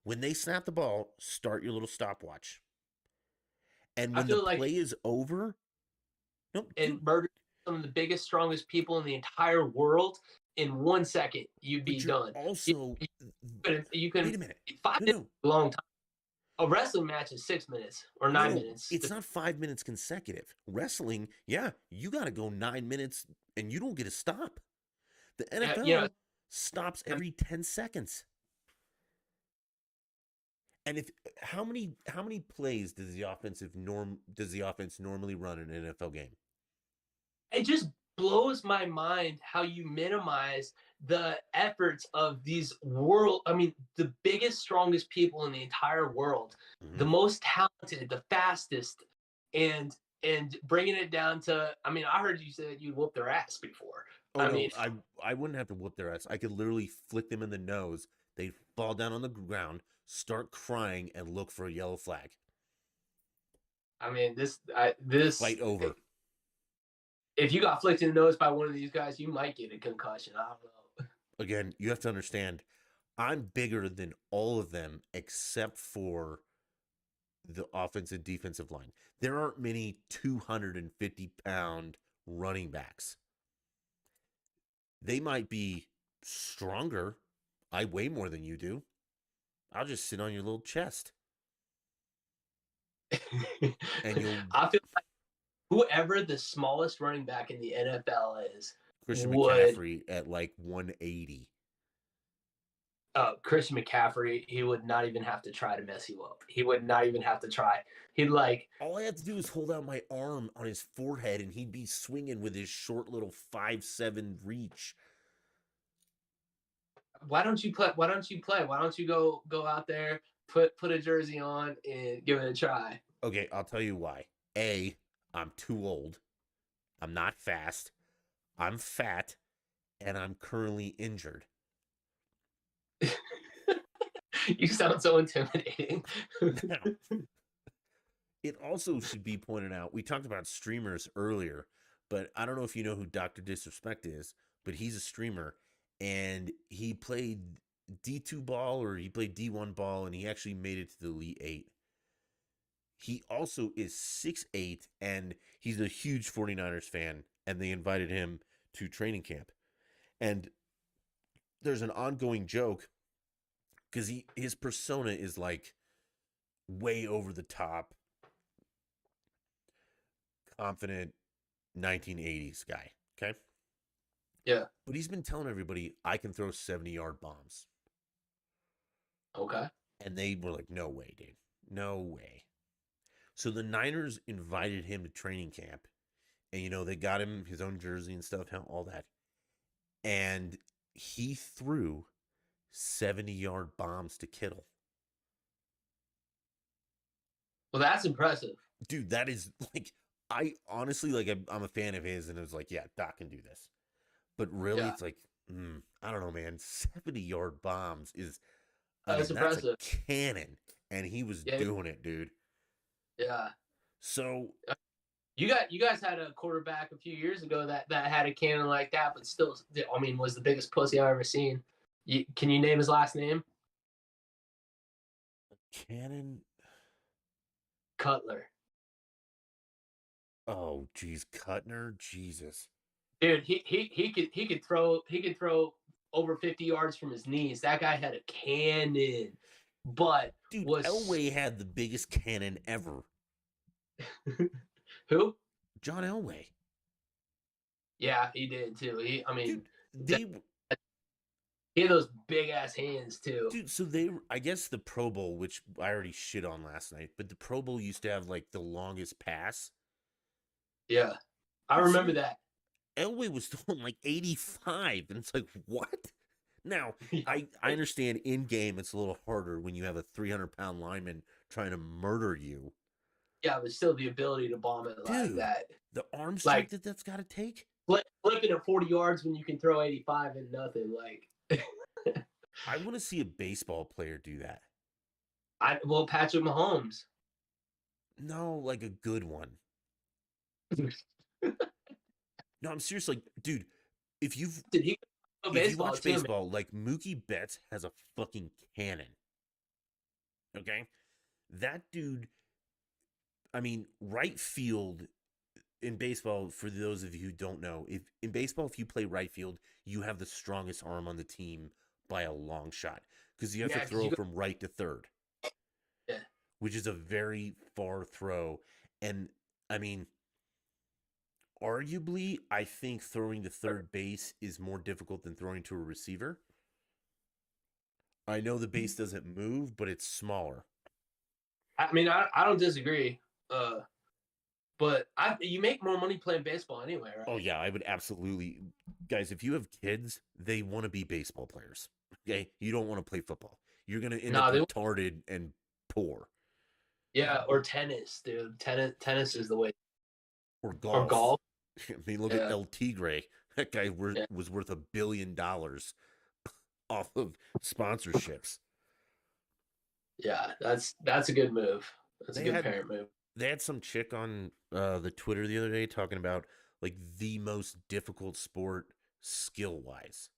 When they snap the ball, start your little stopwatch. And I when the feel like play is over, no, and murder some of the biggest, strongest people in the entire world in 1 second, you'd be but you're done. also. You can Wait a minute. 5 minutes is a long time. A wrestling match is 6 minutes or 9 minutes. It's not 5 minutes consecutive. Wrestling, yeah, you got to go 9 minutes and you don't get to stop. The NFL stops every 10 seconds. And if how many plays does the offense normally run in an NFL game? It just blows my mind how you minimize the efforts of these the biggest, strongest people in the entire world, the most talented, the fastest, and bringing it down to, I heard you say that you whooped their ass before. Oh no, I wouldn't have to whoop their ass. I could literally flick them in the nose. They'd fall down on the ground, start crying, and look for a yellow flag. This fight over. If you got flicked in the nose by one of these guys, you might get a concussion. I don't know. Again, you have to understand, I'm bigger than all of them except for the offensive defensive line. There aren't many 250-pound running backs. They might be stronger. I weigh more than you do. I'll just sit on your little chest. And I feel like whoever the smallest running back in the NFL is, Christian McCaffrey at like 180. Christian McCaffrey, he would not even have to try to mess you up. He would not even have to try. He'd like. All I have to do is hold out my arm on his forehead, and he'd be swinging with his short little 5'7" reach. Why don't you play? Why don't you go out there, put a jersey on, and give it a try? Okay, I'll tell you why. A, I'm too old. I'm not fast. I'm fat, and I'm currently injured. You sound so intimidating. Now, it also should be pointed out, we talked about streamers earlier, but I don't know if you know who Dr. Disrespect is, but he's a streamer, and he played D2 ball, or he played D1 ball, and he actually made it to the Elite 8. He also is 6'8", and he's a huge 49ers fan, and they invited him to training camp. And there's an ongoing joke, because his persona is like way over the top, confident 1980s guy, okay? Yeah. But he's been telling everybody, I can throw 70-yard bombs. Okay. And they were like, no way, dude. No way. So the Niners invited him to training camp. And, they got him his own jersey and stuff, all that. And he threw 70-yard bombs to Kittle. Well, that's impressive. Dude, that is like, I honestly, like, I'm a fan of his, and it was like, yeah, Doc can do this. But really, It's like, I don't know, man. 70-yard bombs is, that's impressive. That's a cannon, and he was doing it, dude. Yeah. So you guys had a quarterback a few years ago that had a cannon like that, but still, was the biggest pussy I've ever seen. Can you name his last name? Cannon Cutler. Oh, geez, Cutner, Jesus. Dude, he could throw over 50 yards from his knees. That guy had a cannon. But dude, Elway had the biggest cannon ever. Who? John Elway. Yeah, he did too. Dude, He had those big ass hands too. Dude, so I guess the Pro Bowl, which I already shit on last night, but the Pro Bowl used to have like the longest pass. Yeah, I Dude, remember that. Elway was throwing like 85, and it's like, what? Now, I understand in game it's a little harder when you have a 300-pound lineman trying to murder you. Yeah, but still the ability to bomb it like that. The arm strength that's got to take. Flipping at 40 yards when you can throw 85 and nothing. Like, I want to see a baseball player do that. Patrick Mahomes. No, like a good one. No, I'm serious. Like, dude, if you watch baseball, like Mookie Betts has a fucking cannon. Okay, that dude. I mean, right field in baseball. For those of you who don't know, if you play right field, you have the strongest arm on the team by a long shot because you have to throw from right to third. Yeah, which is a very far throw, and I mean. Arguably, I think throwing to third base is more difficult than throwing to a receiver. I know the base doesn't move, but it's smaller. I mean, I don't disagree. But you make more money playing baseball anyway, right? Oh, yeah, I would absolutely. Guys, if you have kids, they want to be baseball players. Okay? You don't want to play football. You're going to end up retarded and poor. Yeah, or tennis, dude. Tennis is the way. Or golf. I mean, look at El Tigre. That guy was worth $1 billion off of sponsorships. Yeah, that's a good move. That's a good parent move. They had some chick on the Twitter the other day talking about like the most difficult sport skill wise.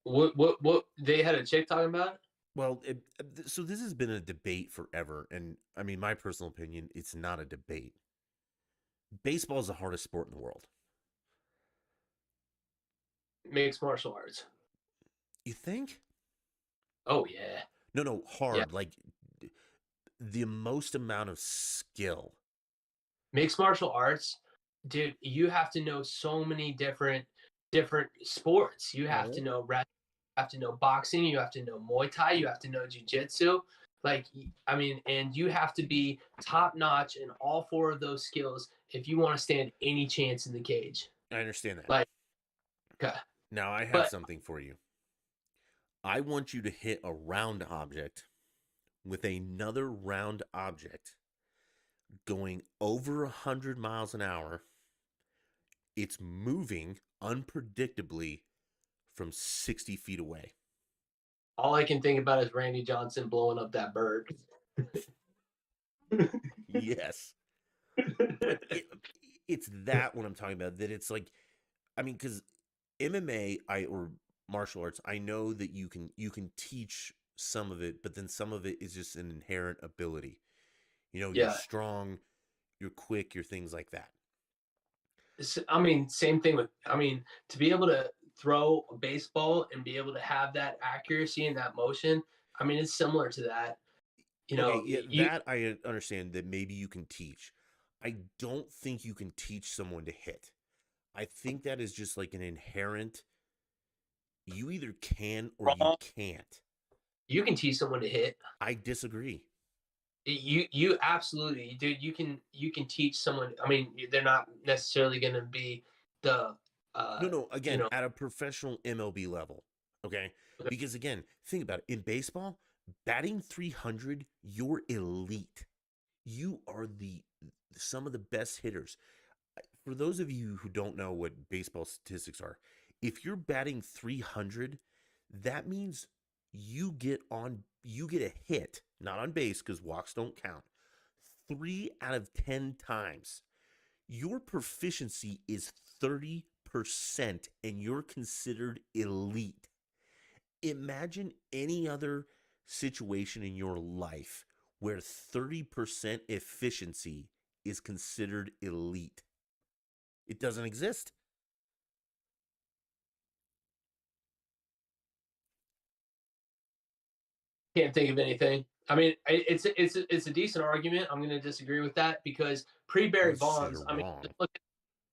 What they had a chick talking about? Well, so this has been a debate forever, and I mean, my personal opinion, it's not a debate. Baseball is the hardest sport in the world. Mixed martial arts. You think? Oh yeah. No, hard. Yeah. Like the most amount of skill. Mixed martial arts, dude. You have to know so many different sports. You have to know wrestling. You have to know boxing. You have to know Muay Thai. You have to know jiu-jitsu. Like, I mean, and you have to be top notch in all 4 of those skills if you want to stand any chance in the cage. I understand that. Like, okay. Now I have something for you. I want you to hit a round object with another round object going over 100 miles an hour. It's moving unpredictably from 60 feet away. All I can think about is Randy Johnson blowing up that bird. Yes. It's that what I'm talking about. That it's like, I mean, because MMA or martial arts, I know that you can teach some of it, but then some of it is just an inherent ability. You know, you're strong, you're quick, you're things like that. I mean, same thing to be able to throw a baseball and be able to have that accuracy and that motion. I mean, it's similar to that. You know, that I understand that maybe you can teach. I don't think you can teach someone to hit. I think that is just like an inherent. You either can or you can't. You can teach someone to hit. I disagree. You absolutely, dude. You can teach someone. I mean, they're not necessarily going to be the. No. Again, at a professional MLB level, okay? Because again, think about it. In baseball, batting 300, you're elite. You are some of the best hitters. For those of you who don't know what baseball statistics are, if you're batting 300, that means you get a hit, not on base because walks don't count, 3 out of 10 times. Your proficiency is 30%, and you're considered elite. Imagine any other situation in your life where 30% efficiency is considered elite. It doesn't exist. Can't think of anything. I mean, it's a decent argument. I'm going to disagree with that because pre-Barry Bonds, I mean, just look at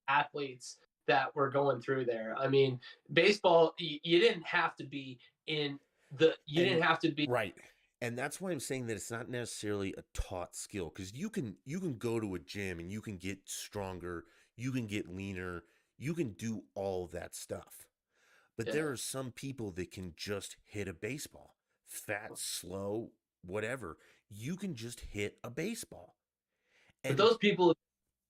athletes that were going through there. I mean, baseball, you didn't have to be didn't have to be right. And that's why I'm saying that it's not necessarily a taught skill, because you can go to a gym and you can get stronger, you can get leaner, you can do all that stuff. But there are some people that can just hit a baseball, fat, slow, whatever. You can just hit a baseball. And but those people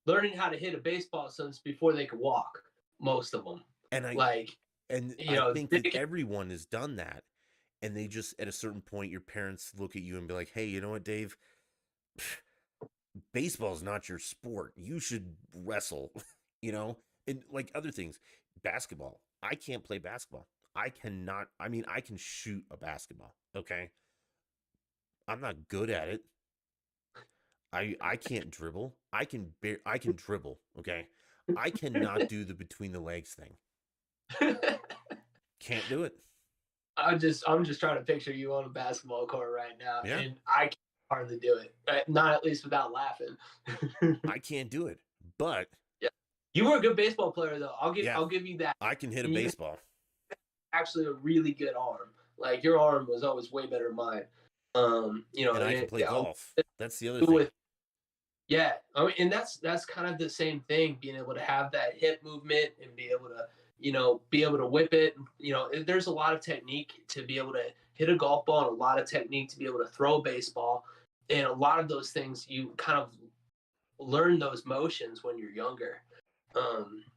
learning how to hit a baseball since before they could walk, most of them. And I think that everyone has done that. And they just, at a certain point, your parents look at you and be like, hey, you know what, Dave? Baseball's not your sport. You should wrestle, And like other things, basketball. I can't play basketball. I can shoot a basketball, okay? I'm not good at it. I can't dribble. I can dribble, okay? I cannot do the between the legs thing. Can't do it. I'm just trying to picture you on a basketball court right now, and I can't hardly do it. Not at least without laughing. I can't do it, but you were a good baseball player, though. I'll give you that. I can hit a baseball. Actually, a really good arm. Like your arm was always way better than mine. And I can play golf. That's the other thing. Yeah, I mean, and that's kind of the same thing. Being able to have that hip movement and be able to whip it. There's a lot of technique to be able to hit a golf ball, and a lot of technique to be able to throw a baseball, and a lot of those things you kind of learn those motions when you're younger.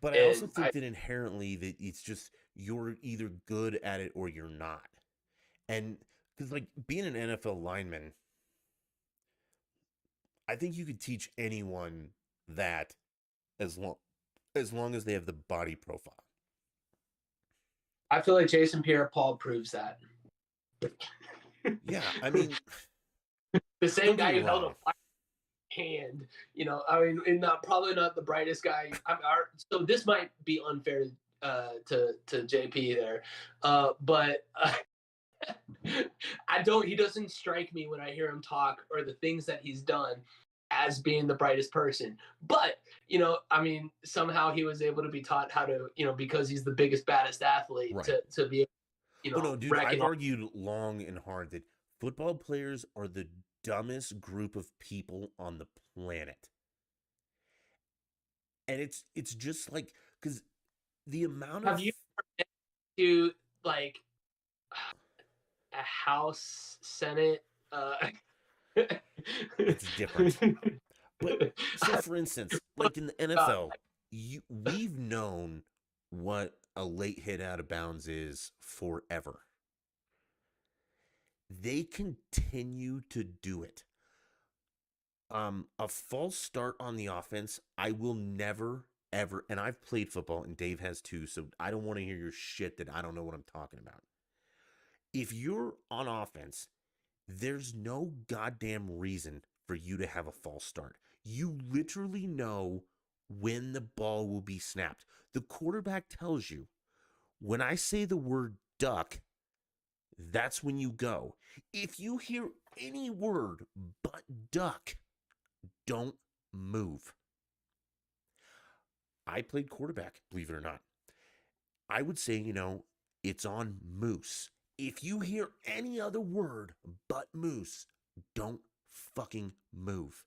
But I also think that inherently that it's just you're either good at it or you're not, and because like being an NFL lineman, I think you could teach anyone that as long as they have the body profile. I feel like Jason Pierre-Paul proves that. Yeah, I mean, the same guy who held a hand, and probably not the brightest guy. So this might be unfair to JP there, but he doesn't strike me when I hear him talk or the things that he's done as being the brightest person. But, somehow he was able to be taught how to, because he's the biggest, baddest athlete, right, to be, no, dude, I've argued long and hard that football players are the dumbest group of people on the planet. And it's just like, because the amount of... Have you ever been to, like, a House, Senate, It's different. But so for instance, like in the NFL, we've known what a late hit out of bounds is forever. They continue to do it. A false start on the offense, I will never, ever, and I've played football and Dave has too, so I don't want to hear your shit that I don't know what I'm talking about. If you're on offense, there's no goddamn reason for you to have a false start. You literally know when the ball will be snapped. The quarterback tells you, when I say the word duck, that's when you go. If you hear any word but duck, don't move. I played quarterback, believe it or not. I would say, it's on moose. If you hear any other word but moose, don't fucking move.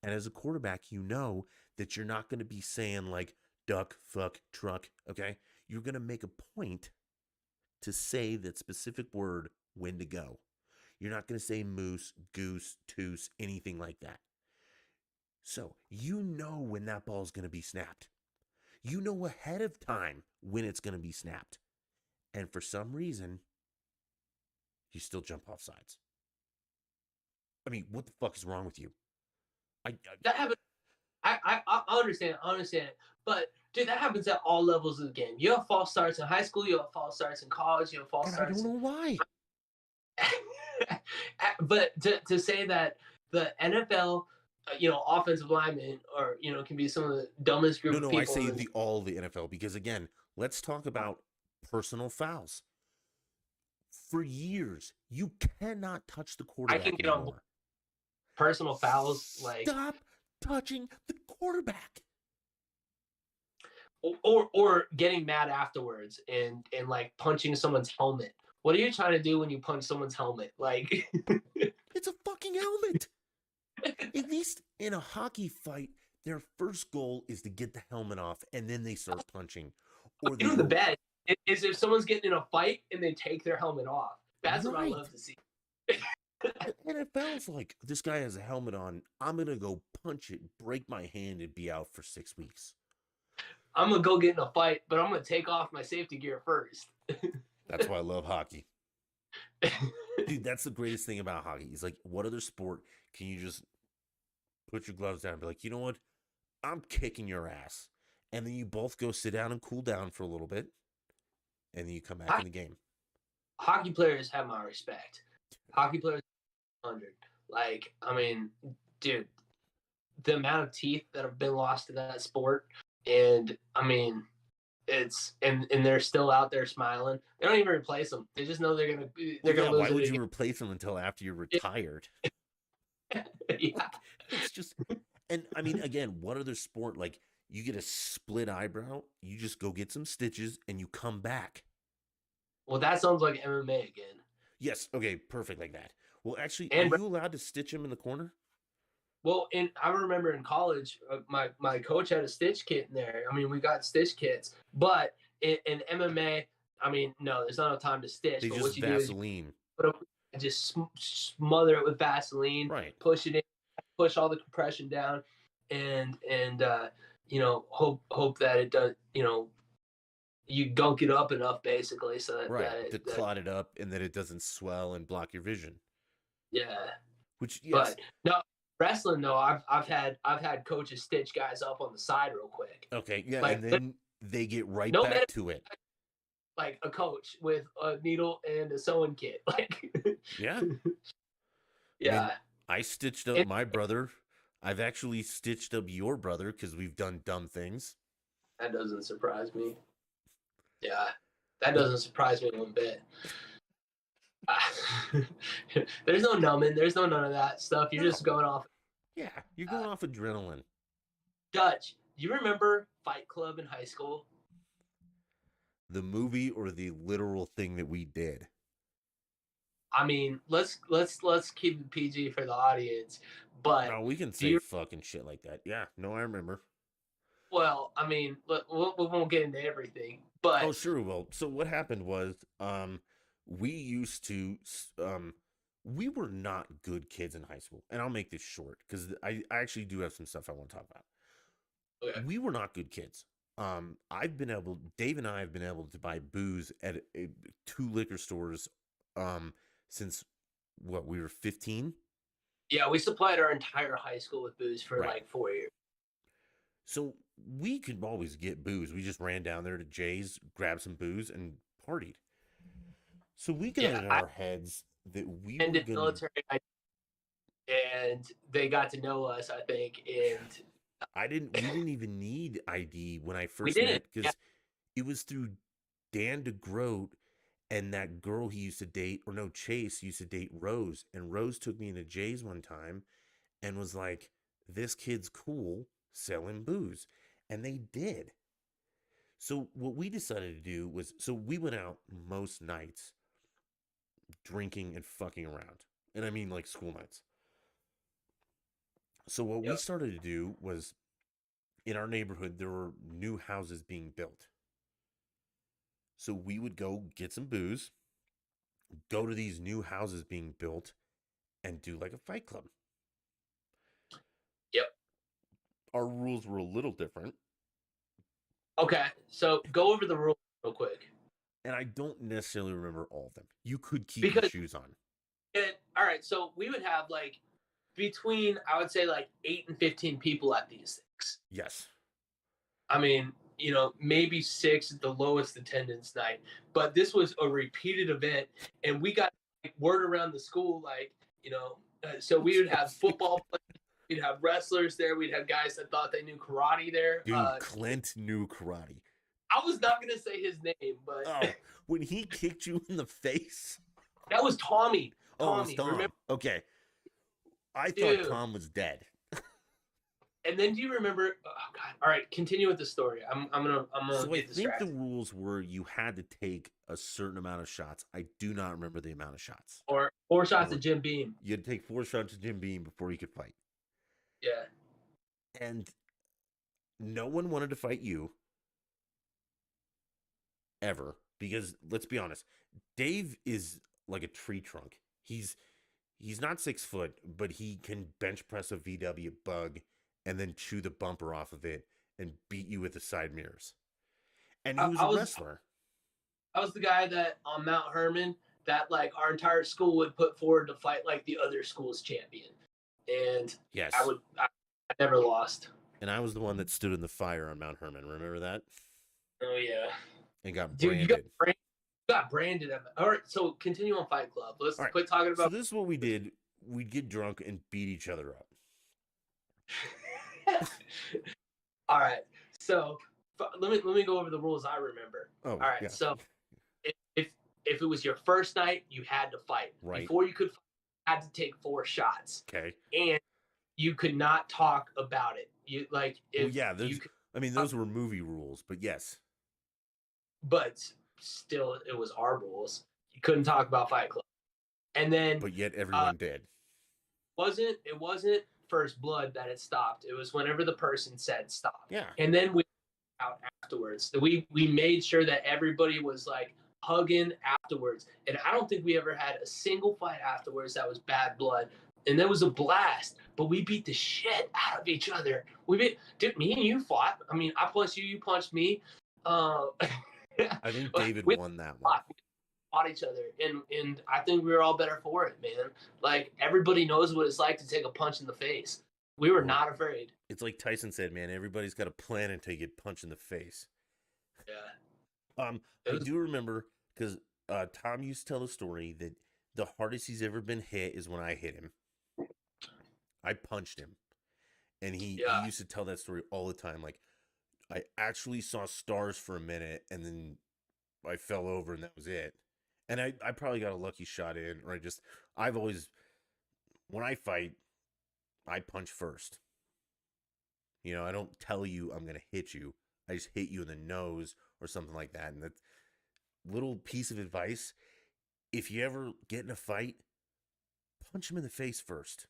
And as a quarterback, you know that you're not going to be saying like duck, fuck, truck, okay? You're going to make a point to say that specific word when to go. You're not going to say moose, goose, toose, anything like that. So you know when that ball is going to be snapped. You know ahead of time when it's going to be snapped. And for some reason, you still jump off sides. I mean, what the fuck is wrong with you? That happens. I understand. I understand it. But dude, that happens at all levels of the game. You have false starts in high school. You have false starts in college. You have false starts. I don't know why. But to say that the NFL, offensive linemen are, can be some of the dumbest group of people. No, I say all the NFL because again, let's talk about personal fouls. For years, you cannot touch the quarterback. I can get on personal fouls. Like, stop touching the quarterback. or getting mad afterwards and like punching someone's helmet. What are you trying to do when you punch someone's helmet? Like, it's a fucking helmet. At least in a hockey fight, their first goal is to get the helmet off, and then they start punching. Or you know, the best is if someone's getting in a fight and they take their helmet off. That's what I love to see. And it feels like this guy has a helmet on. I'm gonna go punch it, break my hand, and be out for 6 weeks. I'm gonna go get in a fight, but I'm gonna take off my safety gear first. That's why I love hockey. Dude, that's the greatest thing about hockey. It's like, what other sport can you just put your gloves down and be like, you know what? I'm kicking your ass. And then you both go sit down and cool down for a little bit. And then you come back in the game. Hockey players have my respect. Hockey players 100. Like, I mean, dude, the amount of teeth that have been lost to that sport, and I mean, it's and they're still out there smiling. They don't even replace them. They just know they're gonna lose. Why would you replace them until after you're retired? Yeah. It's just, and I mean, again, what other sport, like, you get a split eyebrow, you just go get some stitches and you come back. Well, that sounds like MMA again. Yes. Okay. Perfect. Like that. Well, actually, are you allowed to stitch him in the corner? Well, I remember in college, my coach had a stitch kit in there. I mean, we got stitch kits, but in MMA, I mean, no, there's not enough time to stitch. They but just Vaseline. Just smother it with Vaseline, right? Push it in, push all the compression down, and you know, hope that it does, you know, you gunk it up enough basically so that to clot it up and that it doesn't swell and block your vision. Yeah. Which, yes. But no, wrestling though, I've had coaches stitch guys up on the side real quick. Okay, yeah, like, and then they get right back to it. Like a coach with a needle and a sewing kit. Like, yeah. Yeah. I mean, I stitched up my brother. I've actually stitched up your brother because we've done dumb things. That doesn't surprise me. Yeah, that doesn't surprise me one bit. There's no numbing. There's none of that stuff. You're just going off. Yeah, you're going off adrenaline. Dutch, you remember Fight Club in high school? The movie or the literal thing that we did? I mean, let's keep it PG for the audience. But no, we can say fucking shit like that. Yeah, no, I remember. Well, I mean, we won't get into everything, but oh, sure. Well, so what happened was, we used to, we were not good kids in high school, and I'll make this short because I actually do have some stuff I want to talk about. Okay. We were not good kids. Dave and I have been able to buy booze at 2 liquor stores, since what, we were 15. Yeah, we supplied our entire high school with booze for like 4 years. So we could always get booze. We just ran down there to Jay's, grabbed some booze, and partied. So we got in our heads that we were gonna... military, and they got to know us, I think. And we didn't even need ID when I first met, because it was through Dan DeGroat and that girl he used to date, or no, Chase used to date Rose, and Rose took me into Jay's one time and was like, "This kid's cool selling booze," and they did. So what we decided to do was, so we went out most nights drinking and fucking around, and I mean like school nights. So what we started to do was, in our neighborhood there were new houses being built. So we would go get some booze, go to these new houses being built, and do like a fight club. Yep. Our rules were a little different. Okay, so go over the rules real quick. And I don't necessarily remember all of them. You could keep your shoes on. All right, so we would have like between, I would say, like 8 and 15 people at these things. Yes. I mean, you know, maybe 6 at the lowest attendance night. But this was a repeated event, and we got like, word around the school, like, you know, so we would have football players, we'd have wrestlers there, we'd have guys that thought they knew karate there. Dude, Clint knew karate. I was not going to say his name, but... Oh, when he kicked you in the face? That was Tommy. Oh, it was Tom. Remember? Okay. I thought Tom was dead. And then do you remember? Oh God! All right, continue with the story. I'm gonna So I get think the distracted. rules were you had to take a certain amount of shots. I do not remember the amount of shots. Or 4 shots Or of Jim Beam. you had to take 4 shots of Jim Beam before you could fight. Yeah. And no one wanted to fight you ever because let's be honest, Dave is like a tree trunk. He's not 6 foot, but he can bench press a VW bug and then chew the bumper off of it and beat you with the side mirrors. And he was I a was wrestler. I was the guy that on Mount Herman that like our entire school would put forward to fight like the other school's champion, and Yes. I never lost. And I was the one that stood in the fire on Mount Herman. Remember that? Oh yeah, And got dude, branded. you got branded. All right, so continue on Fight Club. Let's All right. quit talking So about. this is what we did. We'd get drunk and beat each other up. All right, so let me go over the rules I remember. Oh, All right, yeah. so if it was your first night, you had to fight. Right. Before you could fight, you had to take 4 shots. Okay. And you could not talk about it. You like if Well, yeah, you could, I mean, those were movie rules, but yes. but still it was our rules. You couldn't talk about Fight Club. And then But yet everyone did. it wasn't first blood that it stopped. It was whenever the person said stop. Yeah. And then we out afterwards. We made sure that everybody was like hugging afterwards. And I don't think we ever had a single fight afterwards that was bad blood. And that was a blast. But we beat the shit out of each other. Dude, me and you fought. I mean, I punched you, you punched me. I think David won that one. Fought each other, and I think we were all better for it, man. Like everybody knows what it's like to take a punch in the face. We were not afraid. It's like Tyson said, man. Everybody's got a plan until you get punched in the face. Yeah. I do remember because Tom used to tell the story that the hardest he's ever been hit is when I hit him. I punched him, and he used to tell that story all the time. Like, I actually saw stars for a minute, and then I fell over, and that was it. And I probably got a lucky shot in, or I've always, when I fight, I punch first. You know, I don't tell you I'm going to hit you. I just hit you in the nose or something like that. And that little piece of advice, if you ever get in a fight, punch him in the face first.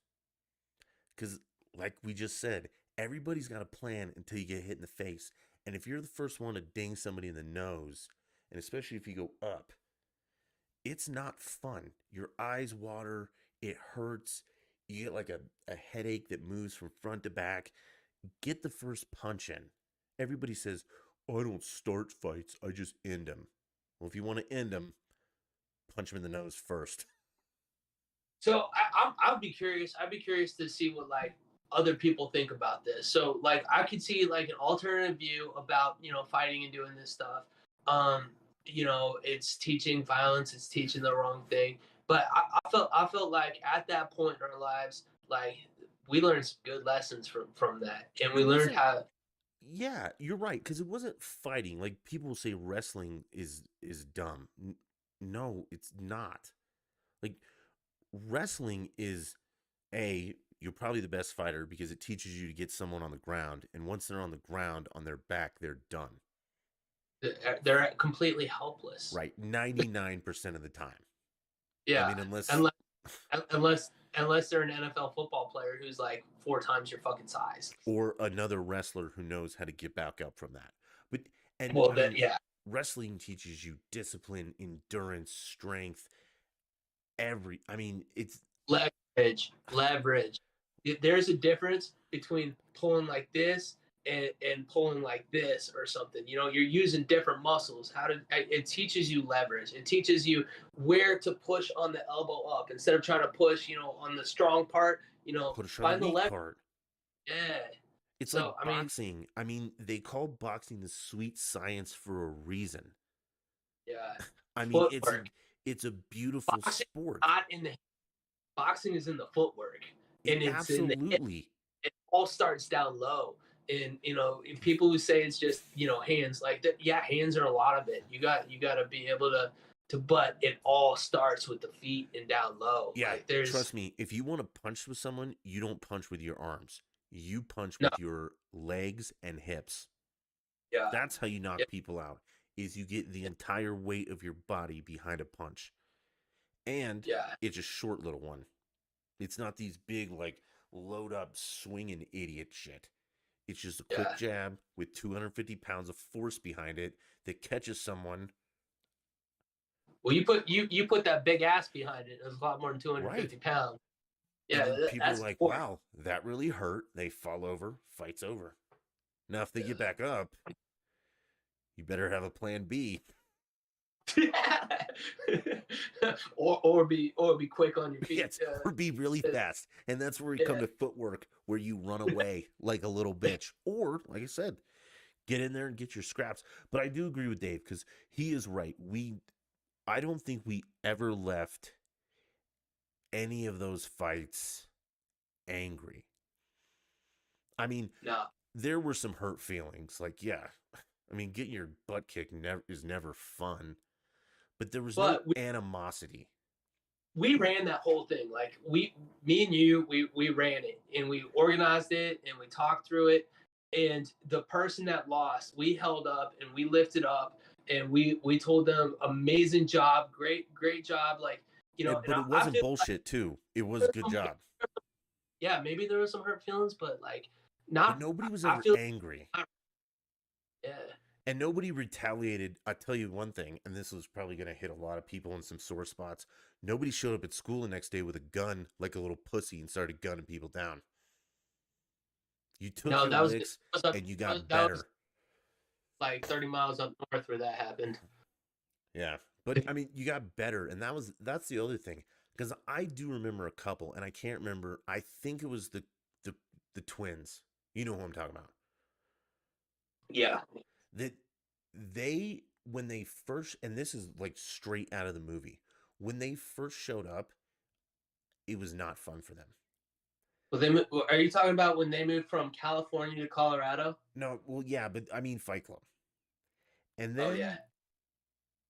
Because like we just said, everybody's got a plan until you get hit in the face. And if you're the first one to ding somebody in the nose, and especially if you go up, it's not fun. Your eyes water, it hurts. You get like a headache that moves from front to back. Get the first punch in. Everybody says, oh, I don't start fights, I just end them. Well, if you want to end them, punch them in the nose first. So I'd be curious. I'd be curious to see what like other people think about this. So like I could see like an alternative view about fighting and doing this stuff. It's teaching violence. It's teaching the wrong thing. But I felt like at that point in our lives, like we learned some good lessons from that, and we learned how. Yeah, you're right, because it wasn't fighting. Like people say, wrestling is dumb. No, it's not. Like wrestling is you're probably the best fighter because it teaches you to get someone on the ground, and once they're on the ground on their back, they're done. They're completely helpless. Right, 99% of the time. Yeah, I mean, unless they're an NFL football player who's like 4 times your fucking size, or another wrestler who knows how to get back up from that. But wrestling teaches you discipline, endurance, strength. It's leverage. There's a difference between pulling like this and pulling like this or something. You're using different muscles. It teaches you leverage. It teaches you where to push on the elbow up instead of trying to push, on the strong part, find the weak part. Yeah. It's like boxing. I mean, they call boxing the sweet science for a reason. Yeah. I mean, it's a beautiful sport. Boxing is in the footwork. And it's absolutely. In the hip. It all starts down low. And people who say it's just hands, like that, yeah, hands are a lot of it. You got to be able to, but it all starts with the feet and down low. Yeah, like trust me, if you want to punch with someone, you don't punch with your arms. you punch No. with your legs and hips. Yeah. That's how you knock Yep. people out, is you get the entire weight of your body behind a punch. And Yeah. it's a short little one. It's not these big, like, load up, swinging idiot shit. It's just a quick Yeah. jab with 250 pounds of force behind it that catches someone. Well, you put that big ass behind it. It was a lot more than 250 pounds. Yeah, And then people are that's like, important. wow, that really hurt. They fall over, fight's over. Now, if they get back up, you better have a plan B. or be quick on your feet. Yes, or be really fast. And that's where we come to footwork, where you run away like a little bitch. Or, like I said, get in there and get your scraps. But I do agree with Dave, because he is right. I don't think we ever left any of those fights angry. I mean, No. there were some hurt feelings. Like, yeah, I mean, getting your butt kicked is never fun. But there was no animosity. We ran that whole thing. Like me and you, we ran it and we organized it and we talked through it. And the person that lost, we held up and we lifted up and we told them amazing job, great job. Like, you know, but it wasn't bullshit too. It was a good job. Yeah, maybe there was some hurt feelings, but like not. But nobody was ever angry. Yeah. And nobody retaliated. I'll tell you one thing, and this was probably going to hit a lot of people in some sore spots. Nobody showed up at school the next day with a gun like a little pussy and started gunning people down. You took your licks and you got better. Like 30 miles up north where that happened. Yeah. But, I mean, you got better, and that's the other thing. Because I do remember a couple, and I can't remember. I think it was the twins. You know who I'm talking about. Yeah. That when they first, and this is like straight out of the movie, when they first showed up, it was not fun for them. Well, are you talking about when they moved from California to Colorado? No, well, yeah, but I mean Fight Club. And then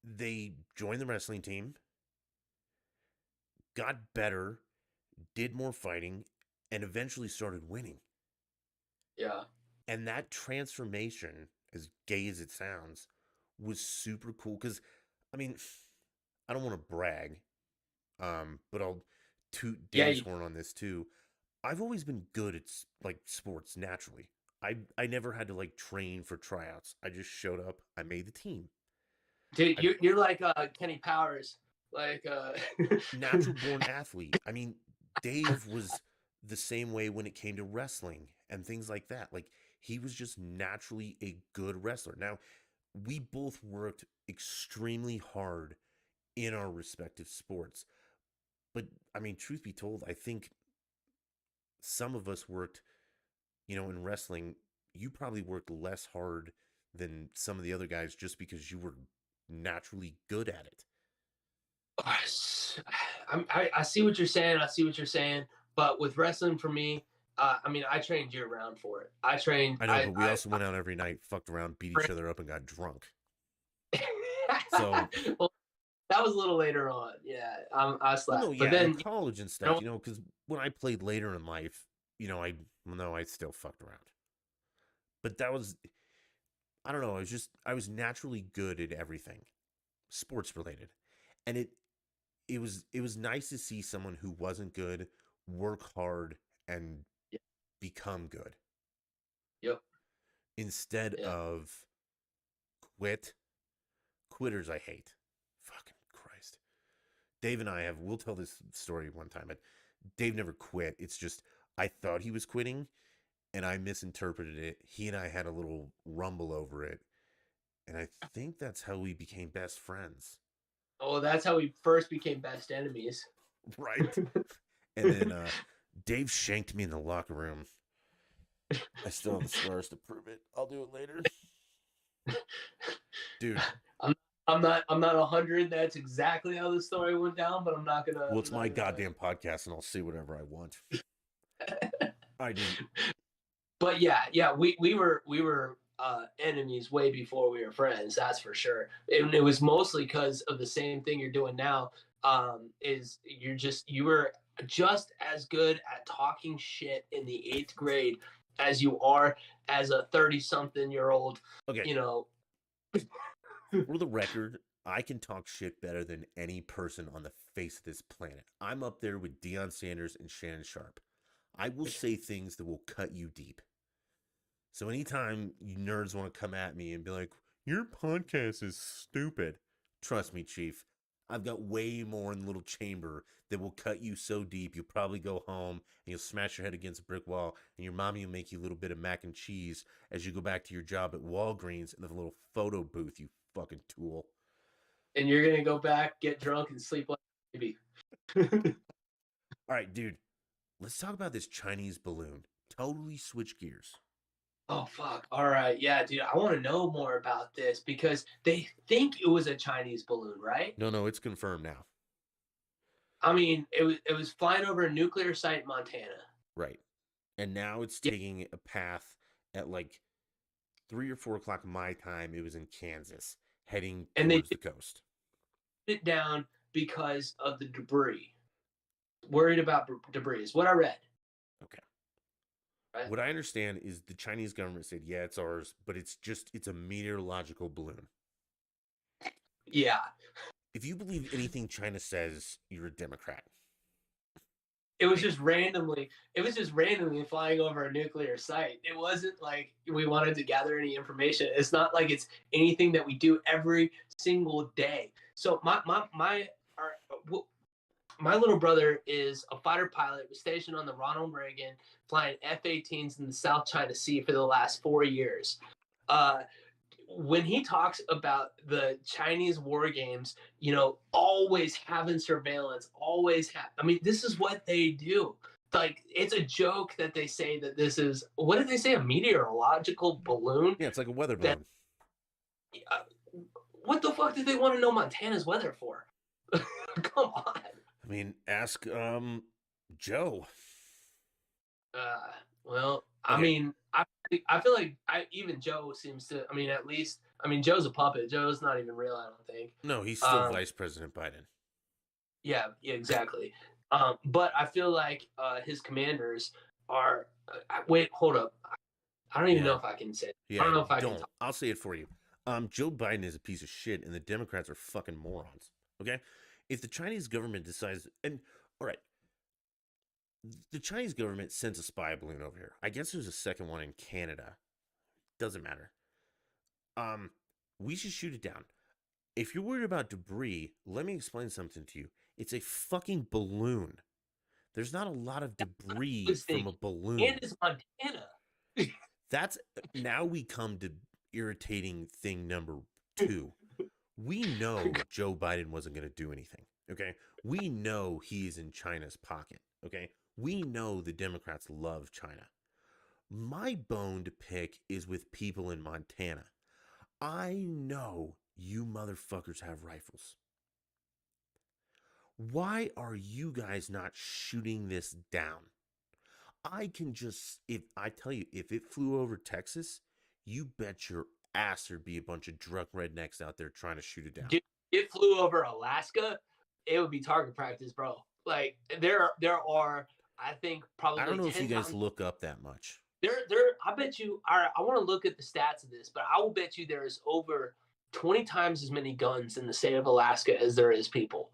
they joined the wrestling team, got better, did more fighting, and eventually started winning. Yeah. And that transformation, as gay as it sounds, was super cool. Because, I mean, I don't want to brag, but I'll toot Dave's horn on this too. I've always been good at like sports naturally. I never had to like train for tryouts. I just showed up. I made the team. Dude, you're like Kenny Powers, like natural born athlete. I mean, Dave was the same way when it came to wrestling and things like that. Like, he was just naturally a good wrestler. Now, we both worked extremely hard in our respective sports. But, I mean, truth be told, I think some of us worked, in wrestling, you probably worked less hard than some of the other guys just because you were naturally good at it. I see what you're saying. But with wrestling for me, I mean, I trained year round for it. I know, but we also went out every night, fucked around, beat each other up, and got drunk. So, well, that was a little later on. Yeah, I slept. Well, no, but then college and stuff, because when I played later in life, I still fucked around. But that was, I don't know. I was naturally good at everything, sports related, and it was nice to see someone who wasn't good work hard and become good. Yep. Instead of quitters, I hate. Fucking Christ. Dave and we'll tell this story one time, but Dave never quit. It's just, I thought he was quitting and I misinterpreted it. He and I had a little rumble over it. And I think that's how we became best friends. Oh, that's how we first became best enemies. Right. And then Dave shanked me in the locker room. I still have the scars to prove it. I'll do it later. Dude. I'm not 100. That's exactly how the story went down, but I'm not gonna. Well, it's my goddamn podcast, and I'll say whatever I want. I do. But yeah, we were enemies way before we were friends. That's for sure. And it was mostly because of the same thing you're doing now. Is you were just as good at talking shit in the 8th grade as you are as a 30-something-year-old, Okay. you know. For the record, I can talk shit better than any person on the face of this planet. I'm up there with Deion Sanders and Shannon Sharp. I will say things that will cut you deep. So anytime you nerds want to come at me and be like, your podcast is stupid, trust me, Chief, I've got way more in the little chamber that will cut you so deep you'll probably go home and you'll smash your head against a brick wall and your mommy will make you a little bit of mac and cheese as you go back to your job at Walgreens in the little photo booth, you fucking tool. And you're going to go back, get drunk, and sleep like a baby. All right, dude, let's talk about this Chinese balloon. Totally switch gears. Oh, fuck. All right. Yeah, dude, I want to know more about this because they think it was a Chinese balloon, right? No, it's confirmed now. I mean, it was flying over a nuclear site in Montana. Right. And now it's taking a path at like 3 or 4 o'clock my time. It was in Kansas, heading towards the coast. It down because of the debris. Worried about debris is what I read. Okay. Right? What I understand is the Chinese government said, yeah, it's ours, but it's a meteorological balloon. Yeah. If you believe anything China says, you're a Democrat. It was just randomly flying over a nuclear site. It wasn't like we wanted to gather any information. It's not like it's anything that we do every single day. So my little brother is a fighter pilot, was stationed on the Ronald Reagan, flying F-18s in the South China Sea for the last 4 years. When he talks about the Chinese war games, always having surveillance, I mean, this is what they do. Like, it's a joke that they say that this is, what did they say, a meteorological balloon? Yeah, it's like a weather balloon. What the fuck did they want to know Montana's weather for? Come on. I mean, ask Joe. Well, okay. I mean, I feel like even Joe seems to. I mean, at least, Joe's a puppet. Joe's not even real, I don't think. No, he's still Vice President Biden. Yeah, exactly. But I feel like his commanders are. Wait, hold up. I don't even know if I can say it. Yeah, I don't know if I can. I'll say it for you. Joe Biden is a piece of shit, and the Democrats are fucking morons. Okay, if the Chinese government decides, and all right. The Chinese government sent a spy balloon over here. I guess there's a second one in Canada. Doesn't matter. We should shoot it down. If you're worried about debris, let me explain something to you. It's a fucking balloon. There's not a lot of debris from a balloon. And it's Montana. That's now we come to irritating thing number 2. We know Joe Biden wasn't going to do anything. Okay, we know he's in China's pocket. Okay. We know the Democrats love China. My bone to pick is with people in Montana. I know you motherfuckers have rifles. Why are you guys not shooting this down? if it flew over Texas, you bet your ass there'd be a bunch of drunk rednecks out there trying to shoot it down. If it flew over Alaska, it would be target practice, bro. Like, there are, I think, probably. I don't know if you guys look up that much. I bet you. I want to look at the stats of this, but I will bet you there is over 20 times as many guns in the state of Alaska as there is people.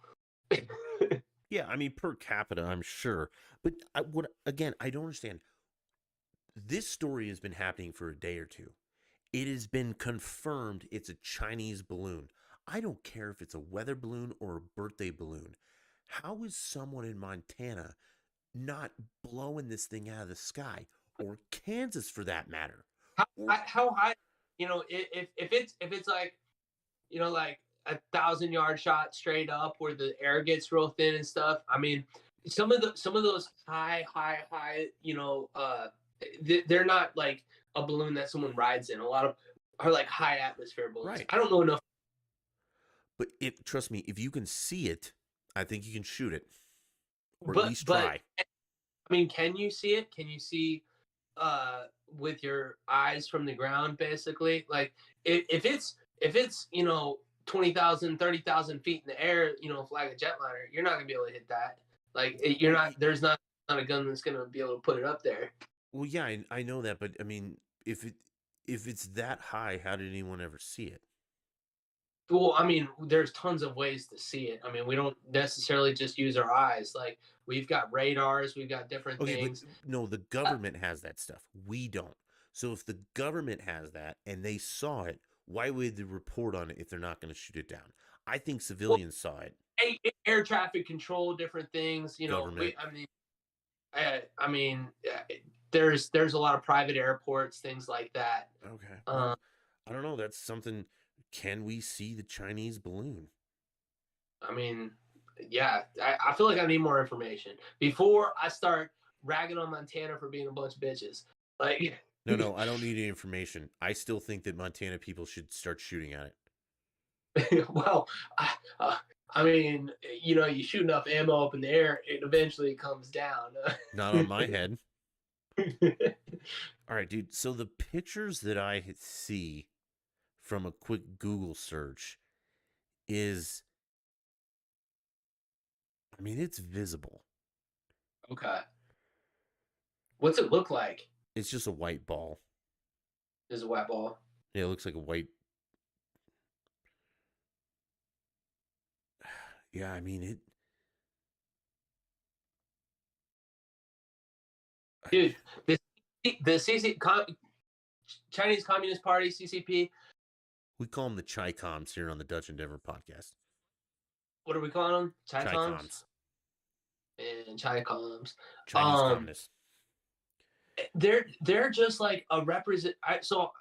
Yeah, I mean, per capita, I'm sure. But I don't understand. This story has been happening for a day or two. It has been confirmed it's a Chinese balloon. I don't care if it's a weather balloon or a birthday balloon. How is someone in Montana not blowing this thing out of the sky, or Kansas for that matter? How high? If it's like, like a 1,000-yard shot straight up where the air gets real thin and stuff. I mean, some of those high, they're not like a balloon that someone rides in. A lot of are like high atmosphere balloons. Right. I don't know enough. But trust me, if you can see it, I think you can shoot it, or at least try. I mean, can you see it? Can you see with your eyes from the ground, basically? Like, if it's 20,000, 30,000 feet in the air, flying a jetliner, you're not gonna be able to hit that. Like you're not. There's not a gun that's gonna be able to put it up there. Well, yeah, I know that, but I mean, if it's that high, how did anyone ever see it? Well, I mean, there's tons of ways to see it. I mean, we don't necessarily just use our eyes. Like we've got radars, we've got different Okay, but things. no, the government has that stuff. We don't. So if the government has that and they saw it, why would they report on it if they're not going to shoot it down? I think Well, civilians saw it. air traffic control, different things. You know, Government. I mean, there's a lot of private airports, things like that. Okay. Uh, Well, I don't know. That's something. Can we see the Chinese balloon? I mean, yeah, I feel like I need more information before I start ragging on Montana for being a bunch of bitches. Like, No, I don't need any information. I still think that Montana people should start shooting at it. well, I, uh, I mean, you know, you shoot enough ammo up in the air, it eventually comes down. Not on my head. All right, dude. So the pictures that I see from a quick Google search is, I mean, it's visible. Okay. What's it look like? It's just a white ball. Is a wet ball? Yeah, it looks like a white. Yeah, I mean it. Dude, the Chinese Communist Party, CCP. We call them the Chai Coms here on the Dutch Endeavor podcast. What are we calling them? Chai Coms. And Chai Coms. Chinese communists. They're just like a represent. So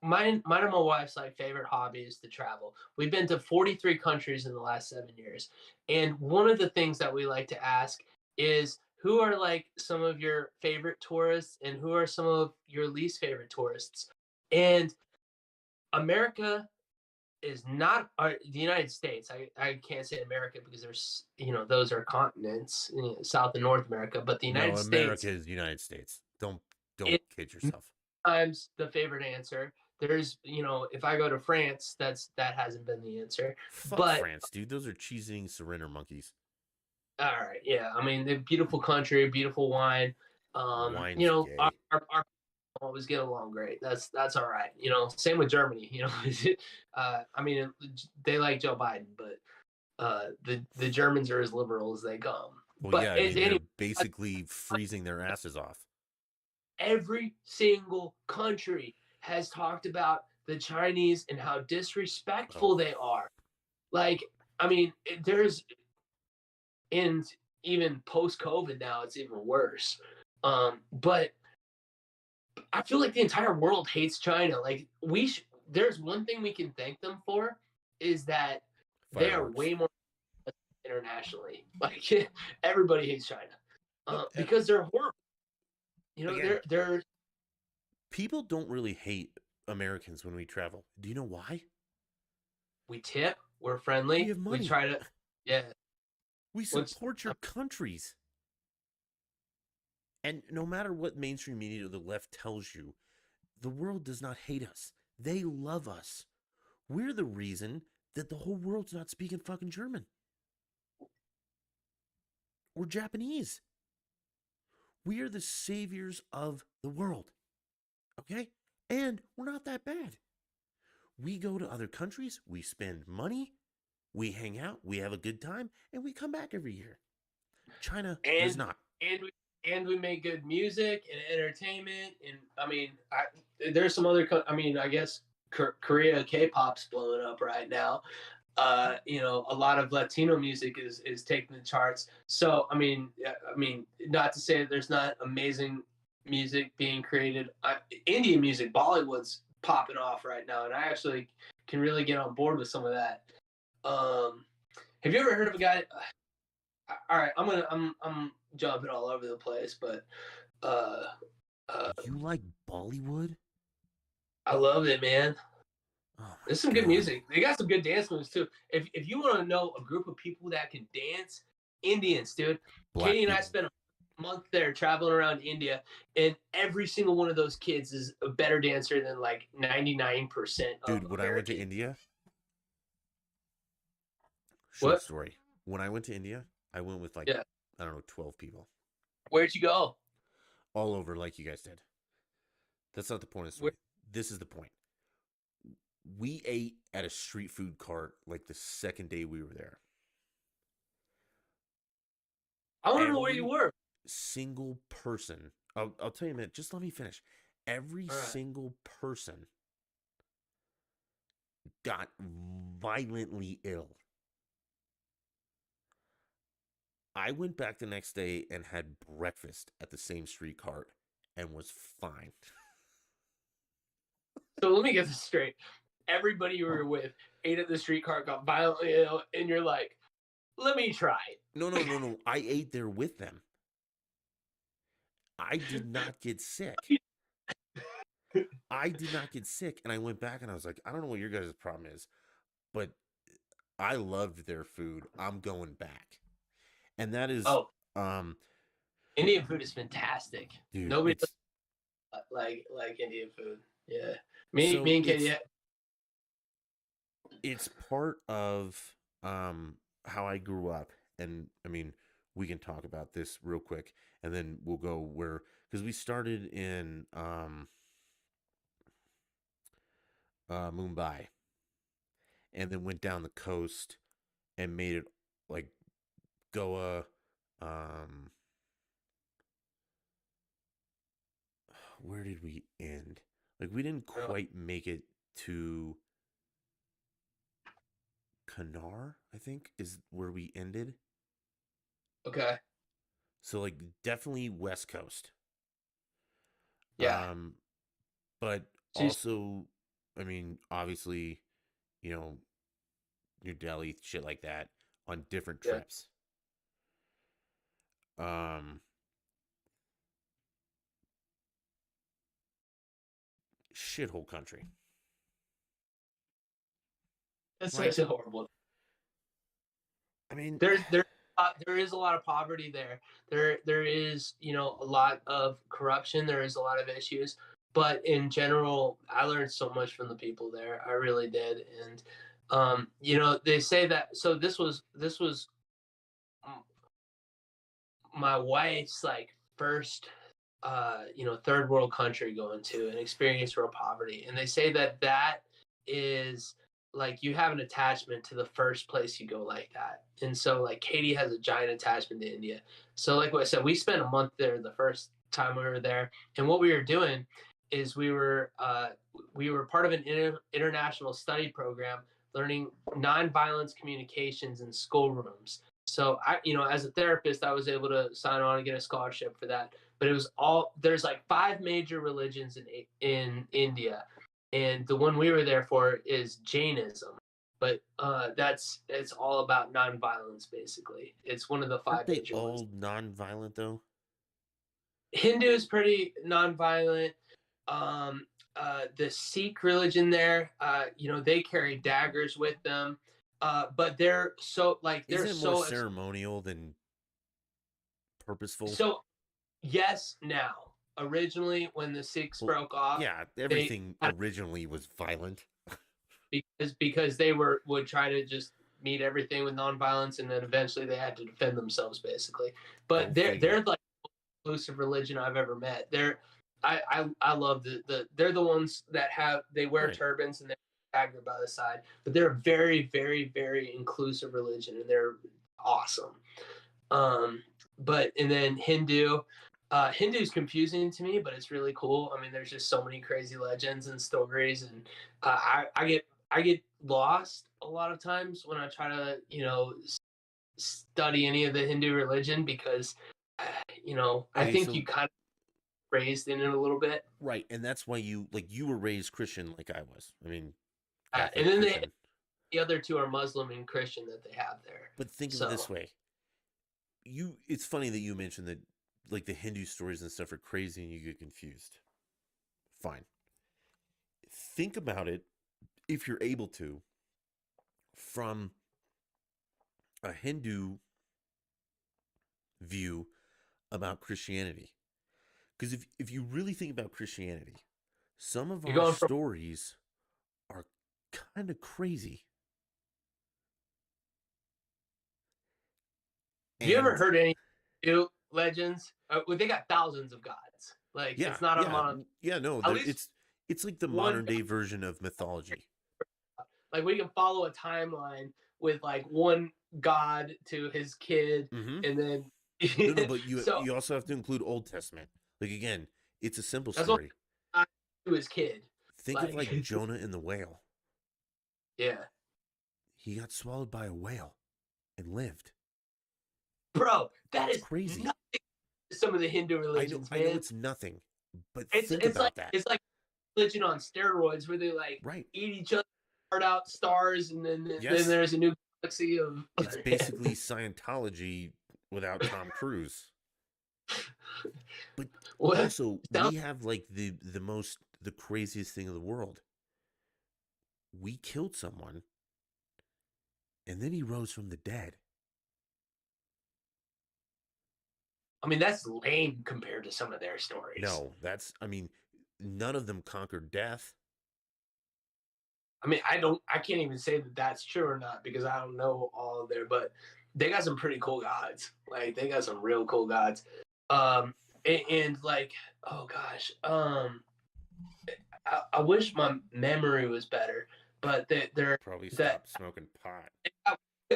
mine and my wife's like favorite hobby is to travel. We've been to 43 countries in the last 7 years, and one of the things that we like to ask is who are like some of your favorite tourists and who are some of your least favorite tourists. And America is not the United States. I can't say America because there's, you know, those are continents, you know, South and North America, but the United States. America is the United States. Don't kid yourself. Times the favorite answer. There's, you know, if I go to France, that hasn't been the answer. Fuck France, dude. Those are cheese-eating surrender monkeys. All right, yeah. I mean, the beautiful country, beautiful wine. Wine's you know, gay. our always get along great. That's all right. You know, same with Germany. You know, I mean, they like Joe Biden, but the Germans are as liberal as they come. Well, but yeah, I mean, they're basically freezing their asses off. Every single country has talked about the Chinese and how disrespectful they are. Like, I mean, and even post-COVID now, it's even worse. But I feel like the entire world hates China. Like there's one thing we can thank them for is that Fireworks. they are way more internationally. Like everybody hates China because they're horrible. You know, again, they're people don't really hate Americans when we travel. Do you know why? We tip. We're friendly. We have money. We try to, yeah. We support your countries. And no matter what mainstream media or the left tells you, the world does not hate us. They love us. We're the reason that the whole world's not speaking fucking German. Or Japanese. We are the saviors of the world. Okay? And we're not that bad. We go to other countries, we spend money, we hang out, we have a good time, and we come back every year. China does not. And we make good music and entertainment. And I mean, there's some other, I guess Korea K-pop's blowing up right now. You know, a lot of Latino music is taking the charts. So, I mean, not to say that there's not amazing music being created. Indian music, Bollywood's popping off right now, and I actually can really get on board with some of that. Have you ever heard of a guy? All right, I'm jumping all over the place, but you like Bollywood? I love it, man. Oh, there's some good music. They got some good dance moves too. If you want to know a group of people that can dance, Indians, dude. Katie and I spent a month there traveling around India, and every single one of those kids is a better dancer than like 99%. Dude, when I went to India, short story. When I went to India, I went with like, Yeah. I don't know, 12 people. Where'd you go? All over like you guys did. That's not the point of the Where, story. This is the point. We ate at a street food cart like the second day we were there. I want to know where you Every were. single person, I'll tell you in a minute, just let me finish. Every All right. single person got violently ill. I went back the next day and had breakfast at the same street cart and was fine. So let me get this straight. Everybody you were with ate at the streetcar, got violently ill, and you're like, let me try it. No. I ate there with them. I did not get sick. I did not get sick. And I went back and I was like, I don't know what your guys' problem is, but I loved their food. I'm going back. And that is, Oh, um, Indian food is fantastic. dude, Nobody does like Indian food. Yeah. so Me and Katie. it's part of how I grew up. And I mean, we can talk about this real quick and then we'll go where, because we started in Mumbai and then went down the coast and made it like Goa. Where did we end? Like we didn't quite make it to Kannar, I think is where we ended. Okay. So like definitely West Coast. Yeah. But She's also, I mean, obviously, you know, New Delhi, shit like that on different yeah. trips. Um, Shithole country, That's right? such a horrible. I mean, There is a lot of poverty there. There is a lot of corruption. There is a lot of issues, but in general, I learned so much from the people there. I really did, and they say that. So this was my wife's like first third world country going to and experience real poverty, and they say that is like you have an attachment to the first place you go like that. And so like Katie has a giant attachment to India. So like what I said, we spent a month there the first time we were there, and what we were doing is we were part of an international study program learning nonviolence communications in schoolrooms. So as a therapist, I was able to sign on and get a scholarship for that. But it was there's like 5 major religions in India, and the one we were there for is Jainism. But it's all about nonviolence. Basically, it's one of the 5 aren't they major ones. all non-violent though? Hindu is pretty nonviolent. The Sikh religion there, they carry daggers with them. But they're so like they're Isn't it more ceremonial than purposeful? so yes. Now, originally when the Sikhs broke off, yeah, everything originally was violent because they would try to just meet everything with nonviolence, and then eventually they had to defend themselves basically. But they're like the most inclusive religion I've ever met. I love they're the ones that they wear right. turbans and they dagger by the side, but they're a very, very, very inclusive religion, and they're awesome. And then Hindu's confusing to me, but it's really cool. I mean, there's just so many crazy legends and stories, and I get lost a lot of times when I try to study any of the Hindu religion, because I think you kind of raised in it a little bit, right? And that's why you were raised Christian like I was. I mean, and then the other two are Muslim and Christian that they have there. But think of it this way: it's funny that you mentioned that like the Hindu stories and stuff are crazy and you get confused. Fine. Think about it, if you're able to, from a Hindu view about Christianity. Because if you really think about Christianity, some of our stories are kind of crazy. Have you ever heard any Hindu legends? Well, they got thousands of gods. Like Yeah, it's not a yeah, mono. yeah. No, At least it's like the one modern day version of mythology. like we can follow a timeline with like one god to his kid, Mm-hmm. and then No, but you so you also have to include Old Testament. Like again, it's a simple that's what story. to his kid. Think of like Jonah and the whale. Yeah, He got swallowed by a whale and lived. bro, that That's is crazy. nothing to some of the Hindu religions, I man. know it's nothing, but It's think it's about like that. it's like religion on steroids, where they like Right. eat each other, heart out stars, and then Yes. there's a new galaxy of. It's basically Scientology without Tom Cruise. But What? also, we have like the craziest thing in the world. We killed someone, and then he rose from the dead. I mean, that's lame compared to some of their stories. No, I mean, none of them conquered death. I mean, I can't even say that that's true or not because I don't know all of their, but they got some pretty cool gods. Like they got some real cool gods. And like, oh gosh, I wish my memory was better, but they're Probably stopped smoking pot.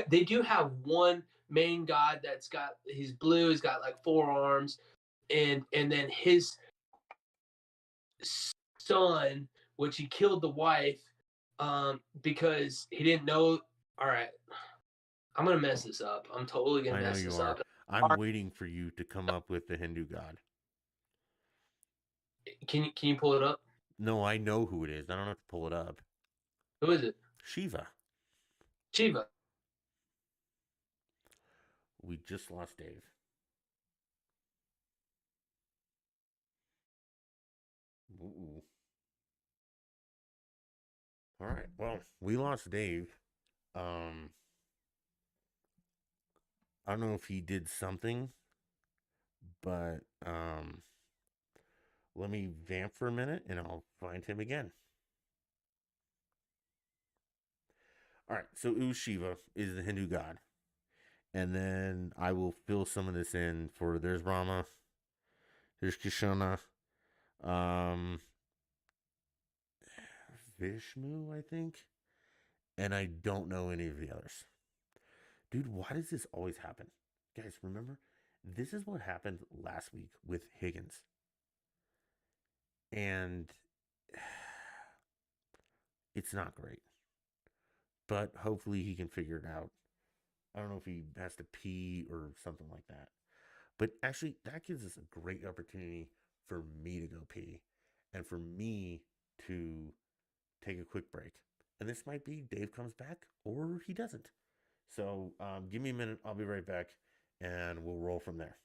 They do have one main god he's blue, he's got like 4 arms, and then his son, which he killed the wife, because he didn't know. All right, I'm gonna mess this up. I'm totally gonna mess this up. I'm waiting for you to come up with the Hindu god. Can you pull it up? No, I know who it is. I don't have to pull it up. Who is it? Shiva. Shiva. We just lost Dave. Ooh. All right. Well, we lost Dave. I don't know if he did something, but let me vamp for a minute and I'll find him again. All right. So Shiva is the Hindu god. And then I will fill some of this in for there's Rama, there's Krishna, Vishnu, I think. And I don't know any of the others. Dude, why does this always happen? Guys, remember? This is what happened last week with Higgins. And it's not great. But hopefully he can figure it out. I don't know if he has to pee or something like that. But actually, that gives us a great opportunity for me to go pee. And for me to take a quick break. And this might be Dave comes back or he doesn't. So give me a minute. I'll be right back. And we'll roll from there.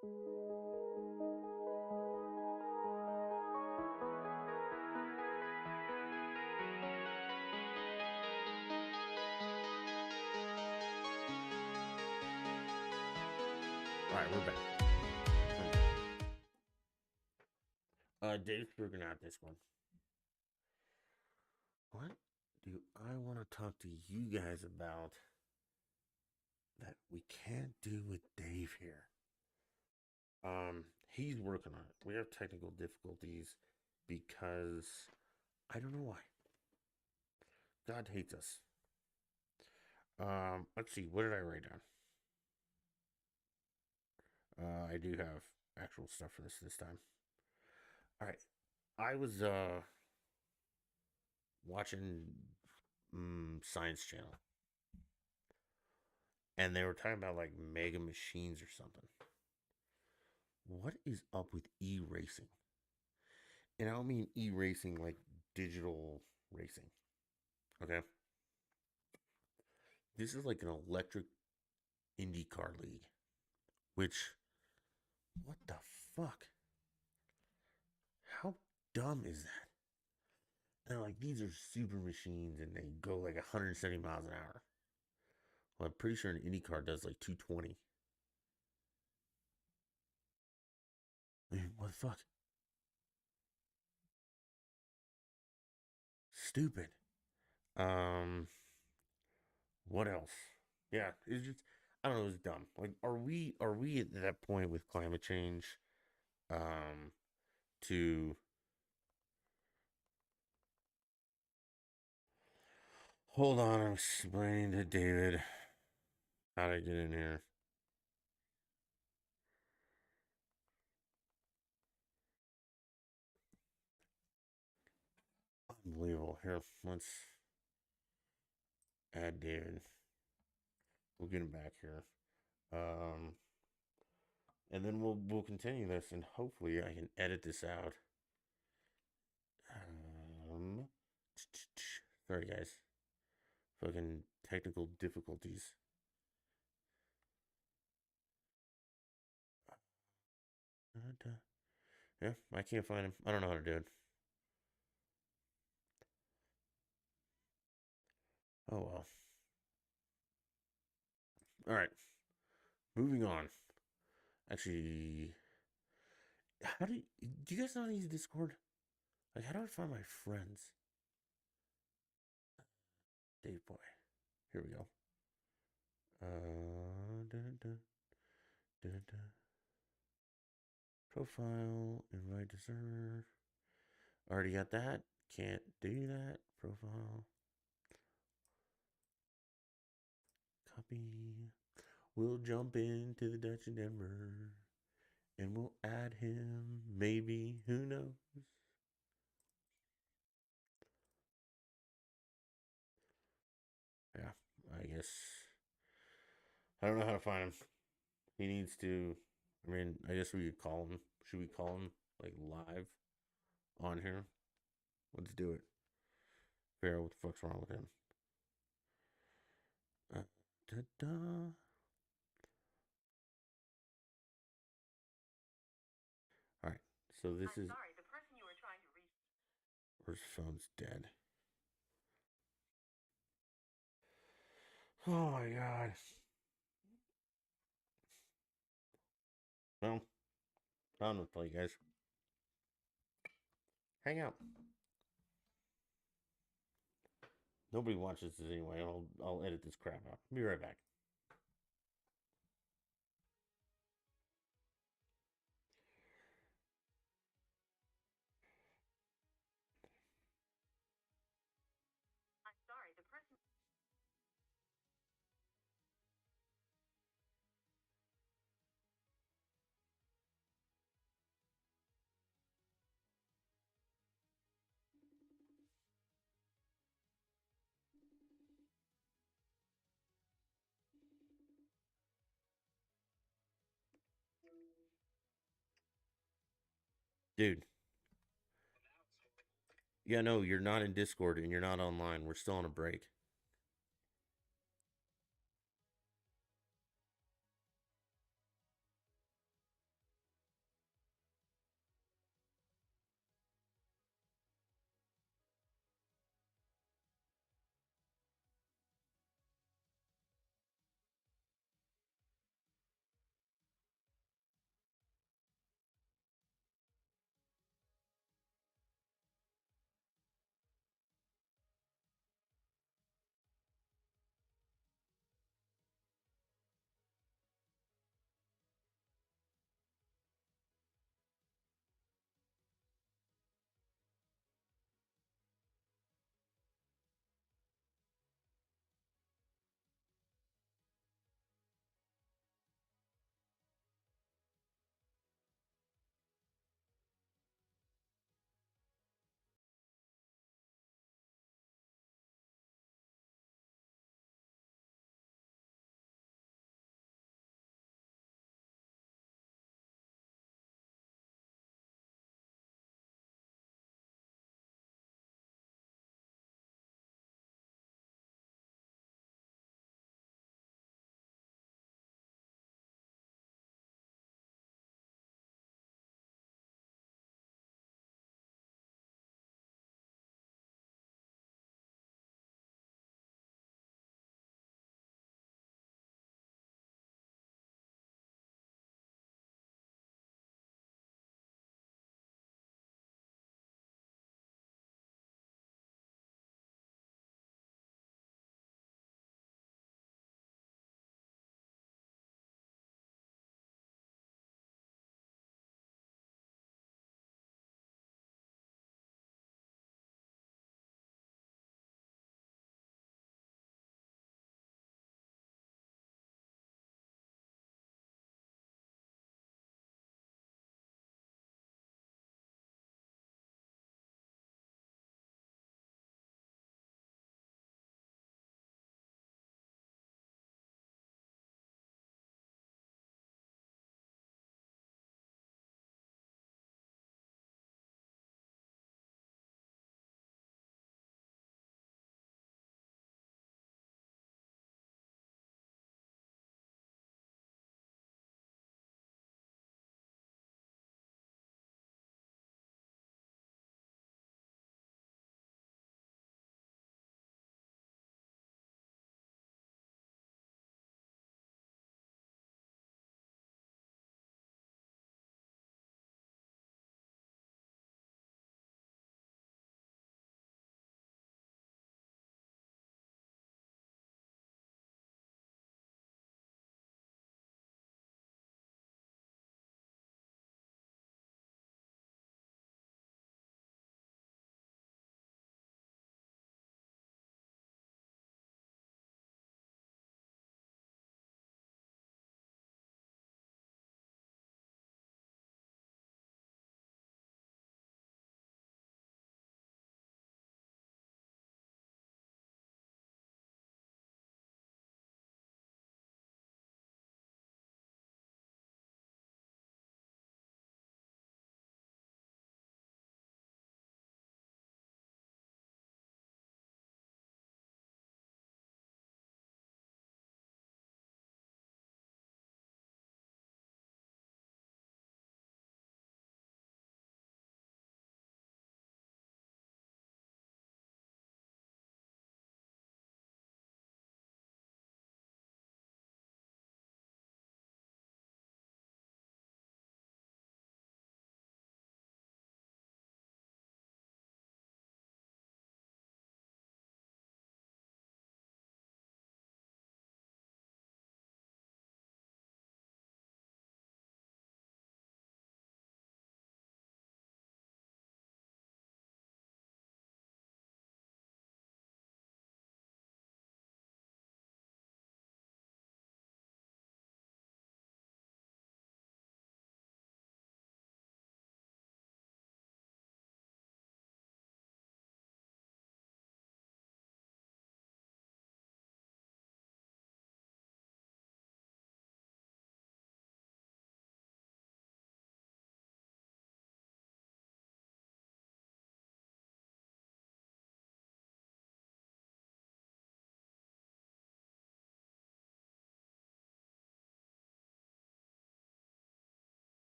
All right, we're back. Dave's figuring out this one. What do I want to talk to you guys about that we can't do with Dave here? He's working on it. We have technical difficulties because I don't know why. God hates us. Let's see. What did I write down? I do have actual stuff for this time. All right. I was watching Science Channel, and they were talking about like mega machines or something. What is up with e-racing? And I don't mean e-racing like digital racing. Okay. This is like an electric IndyCar league. Which, what the fuck? How dumb is that? And like, these are super machines and they go like 170 miles an hour. Well, I'm pretty sure an IndyCar does like 220. I mean, what the fuck? Stupid. What else? Yeah, it's just, I don't know, it's dumb. Like, are we at that point with climate change? To hold on, I'm explaining to David how to get in here. Unbelievable. Here, let's add David. We'll get him back here. And then we'll continue this, and hopefully I can edit this out. Sorry guys, fucking technical difficulties. Yeah, I can't find him. I don't know how to do it. Oh well. All right, moving on. Actually, how do you guys know how to use Discord? Like, how do I find my friends? Dave Boy. Here we go. Dun, dun, dun, dun. Profile, invite to server. Already got that. Can't do that. Profile. Copy. We'll jump into the Dutch in Denver. And we'll add him. Maybe. Who knows? Yeah, I guess. I don't know how to find him. He needs to. I mean, I guess we could call him. Should we call him like live on here? Let's do it. Figure out what the fuck's wrong with him. Da-da. All right. So this is. Sorry, the person you were trying to reach. Or his phone's dead. Oh my god. Well, I don't know what to tell you guys. Hang out. Nobody watches this anyway. I'll edit this crap out. Be right back. I'm sorry, the person. Dude. Yeah, no, you're not in Discord and you're not online. We're still on a break.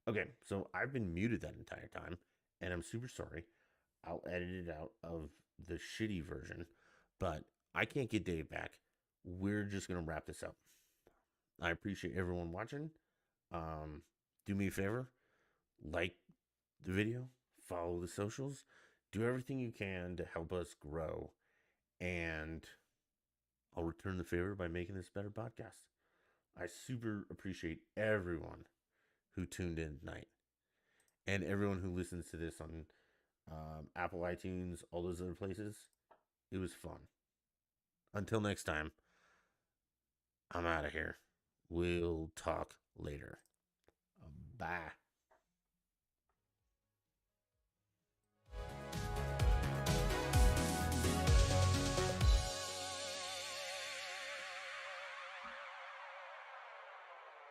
Okay, so I've been muted that entire time, and I'm super sorry. I'll edit it out of the shitty version, but I can't get Dave back. We're just gonna wrap this up. I appreciate everyone watching. Do me a favor, like the video, follow the socials, do everything you can to help us grow, and I'll return the favor by making this a better podcast. I super appreciate everyone who tuned in tonight and everyone who listens to this on Apple iTunes, all those other places. It was fun. Until next time, I'm out of here. We'll talk later. Bye.